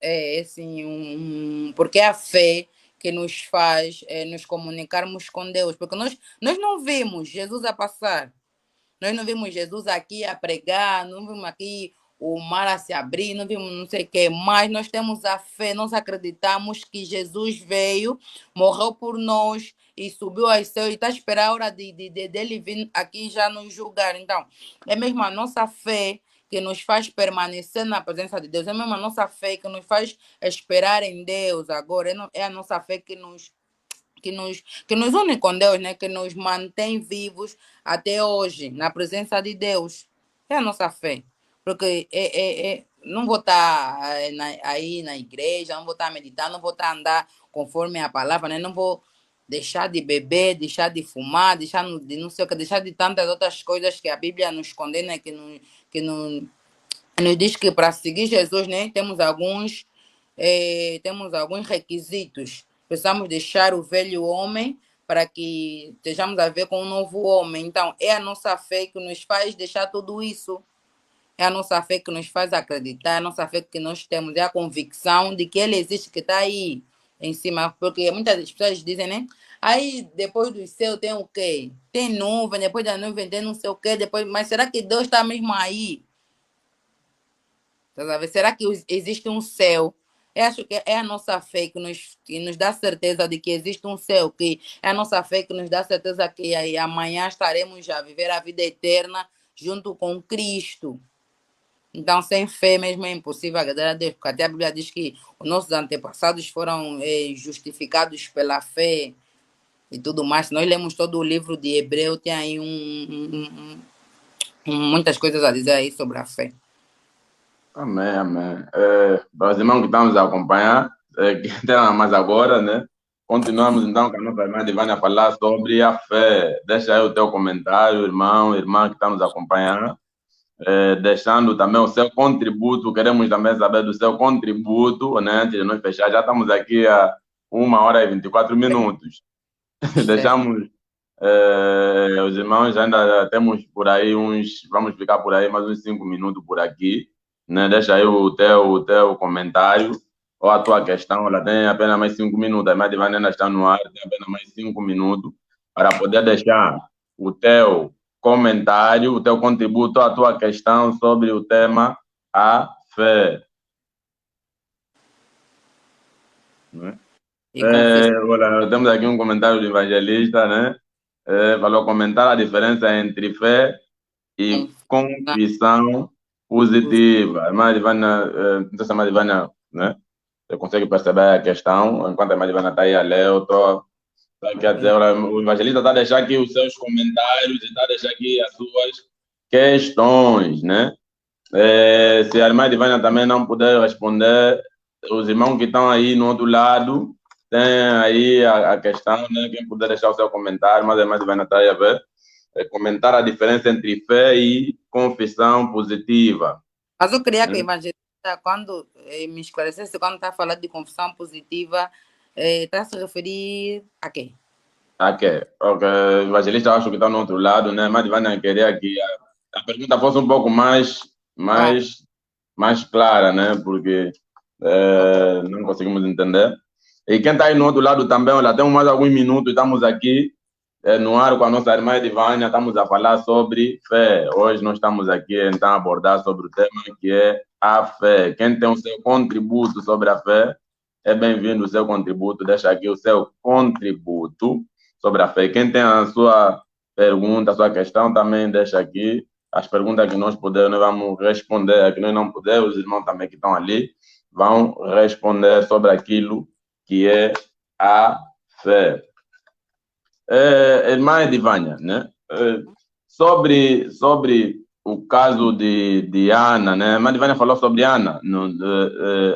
É assim, porque é a fé que nos faz nos comunicarmos com Deus. Porque nós não vimos Jesus a passar. Nós não vimos Jesus aqui a pregar, não vimos aqui o mar a se abrir, não vimos não sei o quê, mas nós temos a fé, nós acreditamos que Jesus veio, morreu por nós e subiu ao céu e está a esperar a hora dele vir aqui já nos julgar. Então, é mesmo a nossa fé que nos faz permanecer na presença de Deus. É mesmo a nossa fé que nos faz esperar em Deus agora. É a nossa fé que nos une com Deus, né? Que nos mantém vivos até hoje, na presença de Deus. É a nossa fé. Porque não vou estar aí na igreja, não vou estar meditando, não vou estar andar conforme a palavra, né? Não vou deixar de beber, deixar de fumar, deixar de não sei o que, deixar de tantas outras coisas que a Bíblia nos condena, que nos diz que para seguir Jesus, né, temos alguns requisitos. Precisamos deixar o velho homem para que estejamos a ver com um novo homem. Então, é a nossa fé que nos faz deixar tudo isso. É a nossa fé que nos faz acreditar, é a nossa fé que nós temos, é a convicção de que ele existe, que está aí em cima. Porque muitas pessoas dizem, né? Aí, depois do céu tem o quê? Tem nuvem, depois da nuvem tem não sei o quê, depois... Mas será que Deus está mesmo aí? Tá, será que existe um céu? Eu acho que é a nossa fé que nos dá certeza de que existe um céu, que é a nossa fé que nos dá certeza que aí, amanhã estaremos a viver a vida eterna junto com Cristo. Então, sem fé mesmo é impossível agradar a Deus, porque até a Bíblia diz que os nossos antepassados foram justificados pela fé e tudo mais. Se nós lemos todo o livro de Hebreu, tem aí muitas coisas a dizer aí sobre a fé. Amém, amém. Para os irmãos que estamos a acompanhar, que tem mais agora, né? Continuamos então com a nossa irmã Divânia a falar sobre a fé. Deixa aí o teu comentário, irmão, irmã que está nos acompanhando, deixando também o seu contributo. Queremos também saber do seu contributo, né? Antes de nós fechar, já estamos aqui a 1h24. Deixamos os irmãos, ainda temos por aí vamos ficar por aí mais uns 5 minutos por aqui, né? Deixa aí o teu comentário ou a tua questão, ela tem apenas mais 5 minutos, a irmã Divânia ainda está no ar, tem apenas mais 5 minutos para poder deixar o teu comentário, o teu contributo, a tua questão sobre o tema a fé. Né? Olha, temos aqui um comentário do evangelista, né? Falou comentar a diferença entre fé e confissão positiva. A irmã Divânia, não sei se a irmã Divânia, né? Você consegue perceber a questão? Enquanto a irmã Divânia está aí a ler, eu estou aqui a dizer, o evangelista está a deixar aqui os seus comentários e está a deixar aqui as suas questões, né? Se a irmã Divânia também não puder responder, os irmãos que estão aí no outro lado, tem aí a questão, né? Quem puder deixar o seu comentário, mas a irmã Divânia está aí a ver. Comentar a diferença entre fé e confissão positiva. Mas eu queria que o evangelista, quando me esclarecesse, quando está falando de confissão positiva, está a se referir a quê? A quê? Okay. O evangelista acho que está no outro lado, né? Mas Divânia queria que a pergunta fosse um pouco mais clara, né? Porque não conseguimos entender. E quem está aí no outro lado também, olha, temos mais alguns minutos, estamos aqui no ar com a nossa irmã Divânia, estamos a falar sobre fé. Hoje nós estamos aqui então a abordar sobre o tema que é a fé. Quem tem o seu contributo sobre a fé, é bem-vindo o seu contributo, deixa aqui o seu contributo sobre a fé. Quem tem a sua pergunta, a sua questão, também deixa aqui as perguntas que nós pudermos, nós vamos responder, que nós não pudermos, os irmãos também que estão ali vão responder sobre aquilo que é a fé. Irmã Divânia, né? Sobre o caso de Ana, né? A irmã Divânia falou sobre Ana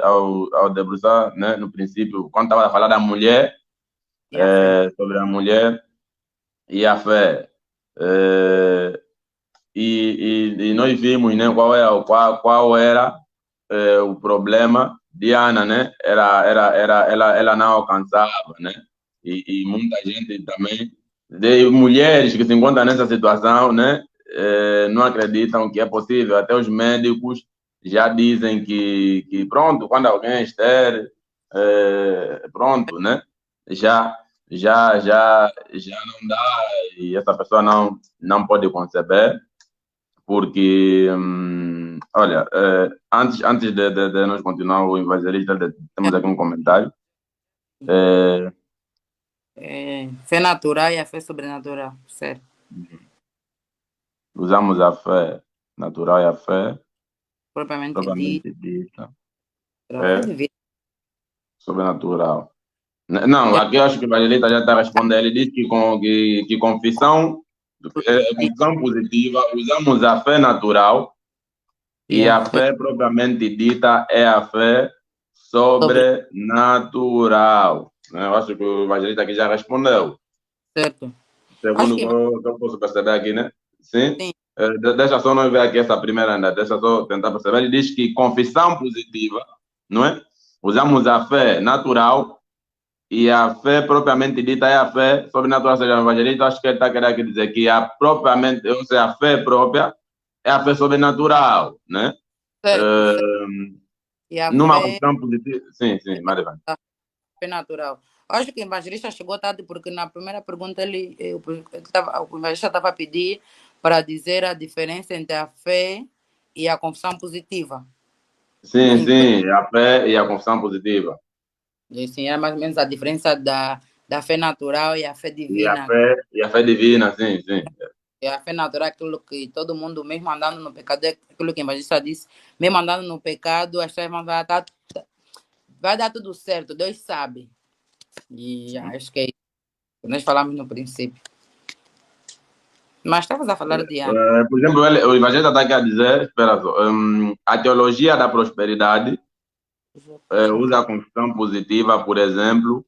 ao debruçar, né? No princípio, quando estava a falar da mulher, sobre a mulher e a fé. E nós vimos, né? Qual era o problema de Ana, né? Ela não alcançava, né? E muita gente também, de mulheres que se encontram nessa situação, né, não acreditam que é possível. Até os médicos já dizem que pronto, quando alguém é estéril, pronto, né, já não dá e essa pessoa não pode conceber, porque, olha, antes de nós continuar o evangelista, temos aqui um comentário. Fé natural e a fé sobrenatural, certo? Usamos a fé natural e a fé propriamente dito, propriamente dita. a fé É divina. sobrenatural. Não, É aqui eu acho que o evangelista já está respondendo. Ele diz que confissão, confissão positiva, usamos a fé natural e e a a fé fé propriamente dita é a fé sobre sobrenatural. Né? Eu acho que o evangelista aqui já respondeu. certo. Acho Segundo que o que eu posso perceber aqui, né? Sim. sim, Deixa só nós ver aqui essa primeira ainda, deixa só tentar perceber. Ele diz que confissão positiva, não é? Usamos a fé natural e a fé propriamente dita é a fé sobrenatural, ou seja, o evangelista, acho que ele está querendo aqui dizer que a propriamente, ou seja, a fé própria é a fé sobrenatural, né? certo, certo. Eh, E a numa fé, confissão positiva, sim, sim, Marivan. a fé natural. Acho que o evangelista chegou tarde porque na primeira pergunta o evangelista estava a pedir para dizer a diferença entre a fé e a confissão positiva. Sim, Então, sim, a fé e a confissão positiva. assim, é mais ou menos a diferença da fé natural e a fé divina. E a fé divina, sim, sim. E a fé natural é aquilo que todo mundo, mesmo andando no pecado, é aquilo que o evangelista disse, mesmo andando no pecado, as coisas vai dar tudo certo, Deus sabe. E acho que é isso que nós falamos no princípio. Mas estavas a falar de Ana. Por exemplo, o evangelista está aqui a dizer, espera só, a teologia da prosperidade usa a confissão positiva, por exemplo,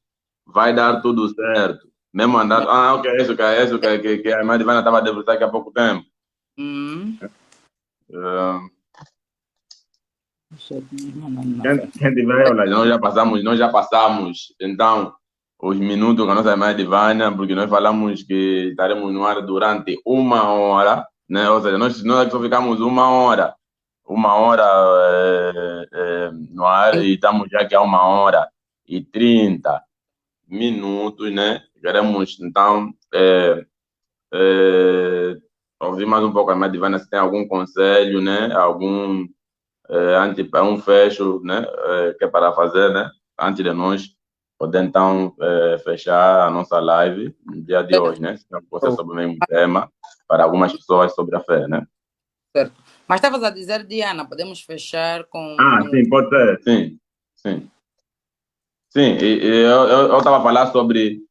vai dar tudo certo. Mesmo andar. Ah, ok, é isso que a irmã Divana estava a debruçar aqui há pouco tempo. Hum, Eh, deixa eu te mandar na quem tiver, olha, nós já passamos, então, os minutos com a nossa irmã Divana, porque nós falamos que estaremos no ar durante 1 hora, né? Ou seja, nós aqui só ficamos 1 hora. 1 hora no ar e estamos já aqui a 1 hora e 30 minutos, né? Queremos, então, ouvir mais um pouco a Irmã Divana se tem algum conselho, né? Algum, um fecho, né? Que é para fazer, né? Antes de nós poder, então, fechar a nossa live no dia de hoje, né? Se tem você sobre o mesmo tema, para algumas pessoas sobre a fé, né? certo. Mas estavas a dizer, Diana, podemos fechar com Ah, sim, pode ser, sim, sim. Sim, e eu estava a falar sobre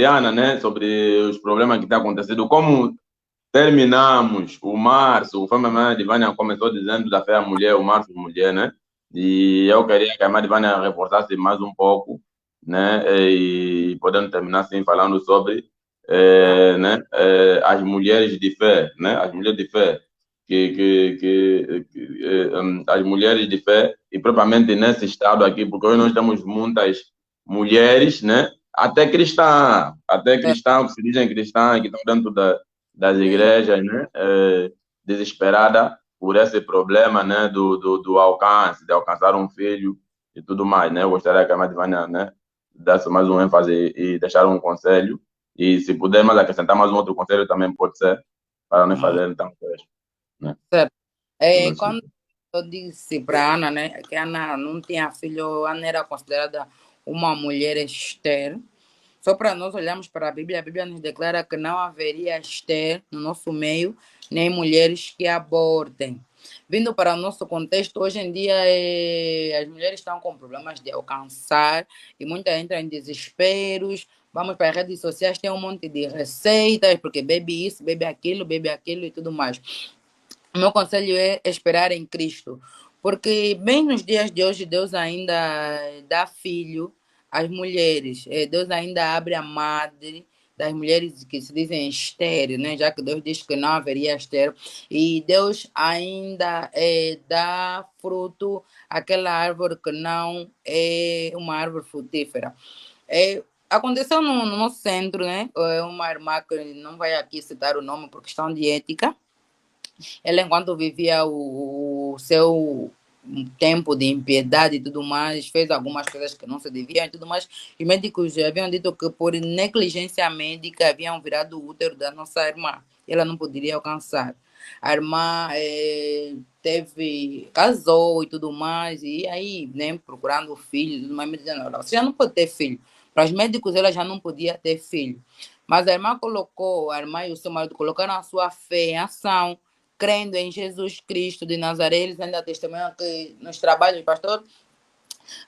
Ana, né? Sobre os problemas que têm acontecido. Como terminamos o março, foi a irmã Divânia começou dizendo da fé à mulher, o março mulher, né? E eu queria que a irmã Divânia reforçasse mais um pouco, né? E podendo terminar assim falando sobre né? As mulheres de fé, né? As mulheres de fé. As mulheres de fé, e propriamente nesse estado aqui, porque hoje nós temos muitas mulheres, né? Até cristãs que se dizem cristãs, que estão dentro das igrejas, né? Desesperada por esse problema, né? Do alcance, de alcançar um filho e tudo mais, né? Eu gostaria que a Madivânia, né? Desse mais um ênfase e deixar um conselho. E se puder mais acrescentar mais um outro conselho também pode ser, para nós fazer então, né? certo. Assim. Quando eu disse para a Ana, né, que a Ana não tinha filho, a Ana era considerada uma mulher estéril. Só para nós olharmos para a Bíblia nos declara que não haveria Esther no nosso meio, nem mulheres que abortem. Vindo para o nosso contexto, hoje em dia as mulheres estão com problemas de alcançar e muitas entram em desesperos. Vamos para as redes sociais, tem um monte de receitas, porque bebe isso, bebe aquilo e tudo mais. O meu conselho é esperar em Cristo, porque bem nos dias de hoje Deus ainda dá filho às mulheres. Deus ainda abre a madre das mulheres que se dizem estéreo, né? Já que Deus diz que não haveria estéreo. E Deus ainda dá fruto àquela árvore que não é uma árvore frutífera. Aconteceu no nosso centro, né? Uma irmã que não vai aqui citar o nome por questão de ética. Ela, enquanto vivia o seu tempo de impiedade e tudo mais, fez algumas coisas que não se deviam e tudo mais. Os médicos já haviam dito que por negligência médica haviam virado o útero da nossa irmã. Ela não poderia alcançar. A irmã casou e tudo mais, e aí, né, procurando filho, mas me dizendo, você já não pode ter filho. Para os médicos, ela já não podia ter filho. Mas a irmã e o seu marido colocaram a sua fé em ação, crendo em Jesus Cristo de Nazaré. Eles ainda testemunham que nos trabalhos, pastor,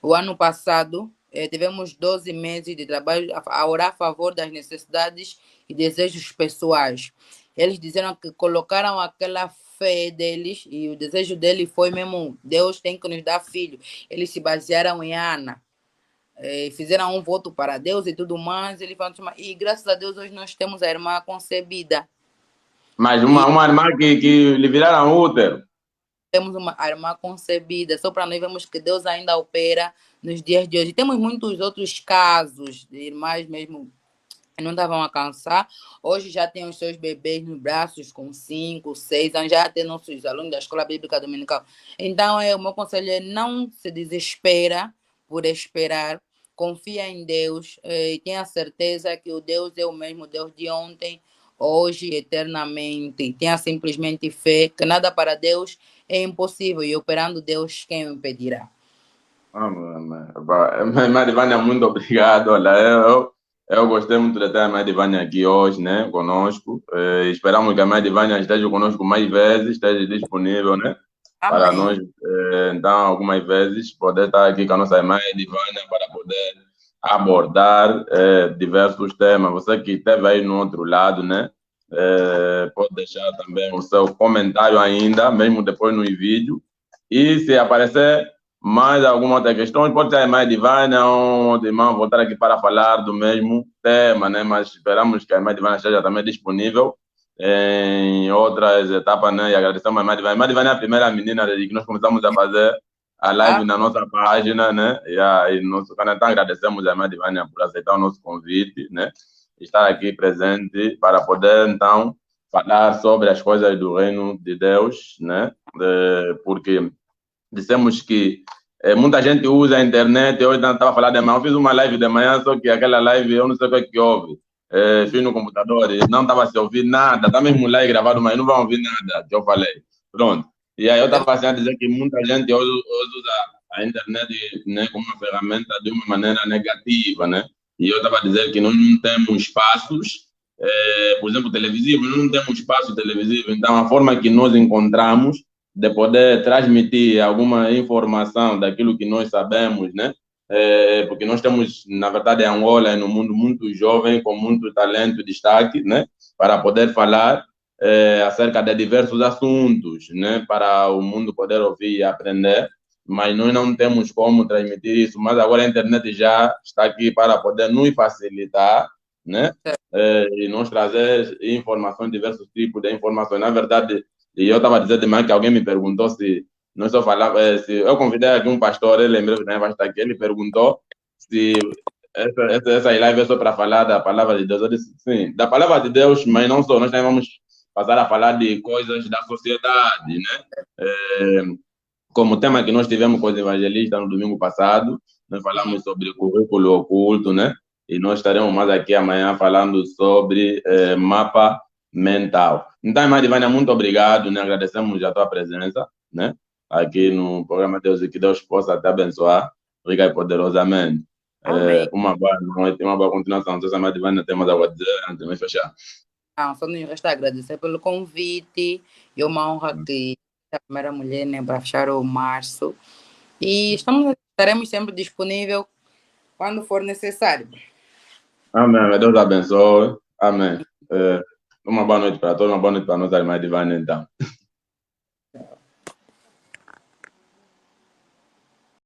o ano passado, tivemos 12 meses de trabalho a orar a favor das necessidades e desejos pessoais. Eles disseram que colocaram aquela fé deles e o desejo dele foi mesmo, Deus tem que nos dar filho. Eles se basearam em Ana. Fizeram um voto para Deus e tudo mais. E graças a Deus hoje nós temos a irmã concebida. Mas uma irmã que lhe viraram útero. Temos uma irmã concebida, só para nós vemos que Deus ainda opera nos dias de hoje. Temos muitos outros casos de irmãs mesmo que não estavam a cansar. Hoje já tem os seus bebês nos braços com 5, 6 anos, já tem nossos alunos da Escola Bíblica Dominical. Então, o meu conselho é não se desespera por esperar, confia em Deus e tenha certeza que o Deus é o mesmo Deus de ontem, hoje e eternamente. Tenha simplesmente fé que nada para Deus é impossível e operando Deus, quem o impedirá? Irmã Divânia, muito obrigado. Olha, eu gostei muito de ter a irmã Divânia aqui hoje, né, conosco. Esperamos que a irmã Divânia esteja conosco mais vezes, esteja disponível, né, Amém. para nós, então, algumas vezes, poder estar aqui com a nossa irmã Divânia para poder abordar diversos temas. Você que esteve aí no outro lado, né, pode deixar também o seu comentário ainda, mesmo depois no vídeo. E se aparecer mais alguma outra questão, pode ser a irmã Divânia ou outro irmão voltar aqui para falar do mesmo tema, né? Mas esperamos que a irmã Divânia esteja também disponível em outras etapas, né? E agradecemos a irmã Divânia. A irmã Divânia é a primeira menina desde que nós começamos a fazer a live na nossa página, né? E nosso canal. Então agradecemos a irmã Divânia por aceitar o nosso convite, né? Estar aqui presente para poder, então, falar sobre as coisas do reino de Deus, né? Porque dissemos que muita gente usa a internet. Hoje estava falando de manhã, eu fiz uma live de manhã, só que aquela live eu não sei o que houve. Fiz no computador e não estava se ouvir nada. Está mesmo lá e gravado, mas não vão ouvir nada que eu falei. Pronto. E aí eu estava assim a dizer que muita gente hoje usa a internet, né, como uma ferramenta de uma maneira negativa, né? E eu estava a dizer que nós não temos espaços, por exemplo, televisivos, nós não temos espaço televisivo. Então, a forma que nós encontramos de poder transmitir alguma informação daquilo que nós sabemos, né? Porque nós temos, na verdade, Angola é um mundo muito jovem, com muito talento e destaque, né? Para poder falar acerca de diversos assuntos, né? Para o mundo poder ouvir e aprender, mas nós não temos como transmitir isso. Mas agora a internet já está aqui para poder nos facilitar, né? E nos trazer informações, diversos tipos de informações. Na verdade, e eu estava dizendo de manhã que alguém me perguntou se não só falava, se eu convidei aqui um pastor, ele lembrou que também vai estar aqui, ele perguntou se essa live é só para falar da palavra de Deus. Eu disse sim, da palavra de Deus, mas não só, nós também vamos passar a falar de coisas da sociedade, né? Como tema que nós tivemos com os evangelistas no domingo passado, nós falamos sobre o currículo oculto, né? E nós estaremos mais aqui amanhã falando sobre mapa mental. Então, irmã Divânia, muito obrigado, né? Agradecemos a tua presença, né? Aqui no programa Deus e que Deus possa te abençoar, rica e poderosamente. Uma boa noite, uma boa continuação. Se a irmã Divânia tem mais algo a dizer antes de fechar. Só nos resta agradecer pelo convite. É uma honra que a primeira mulher, né, para fechar o março. E estaremos sempre disponíveis quando for necessário. Amém. Deus abençoe. Amém. Uma boa noite para todos, uma boa noite para nós, a irmã Divânia, então.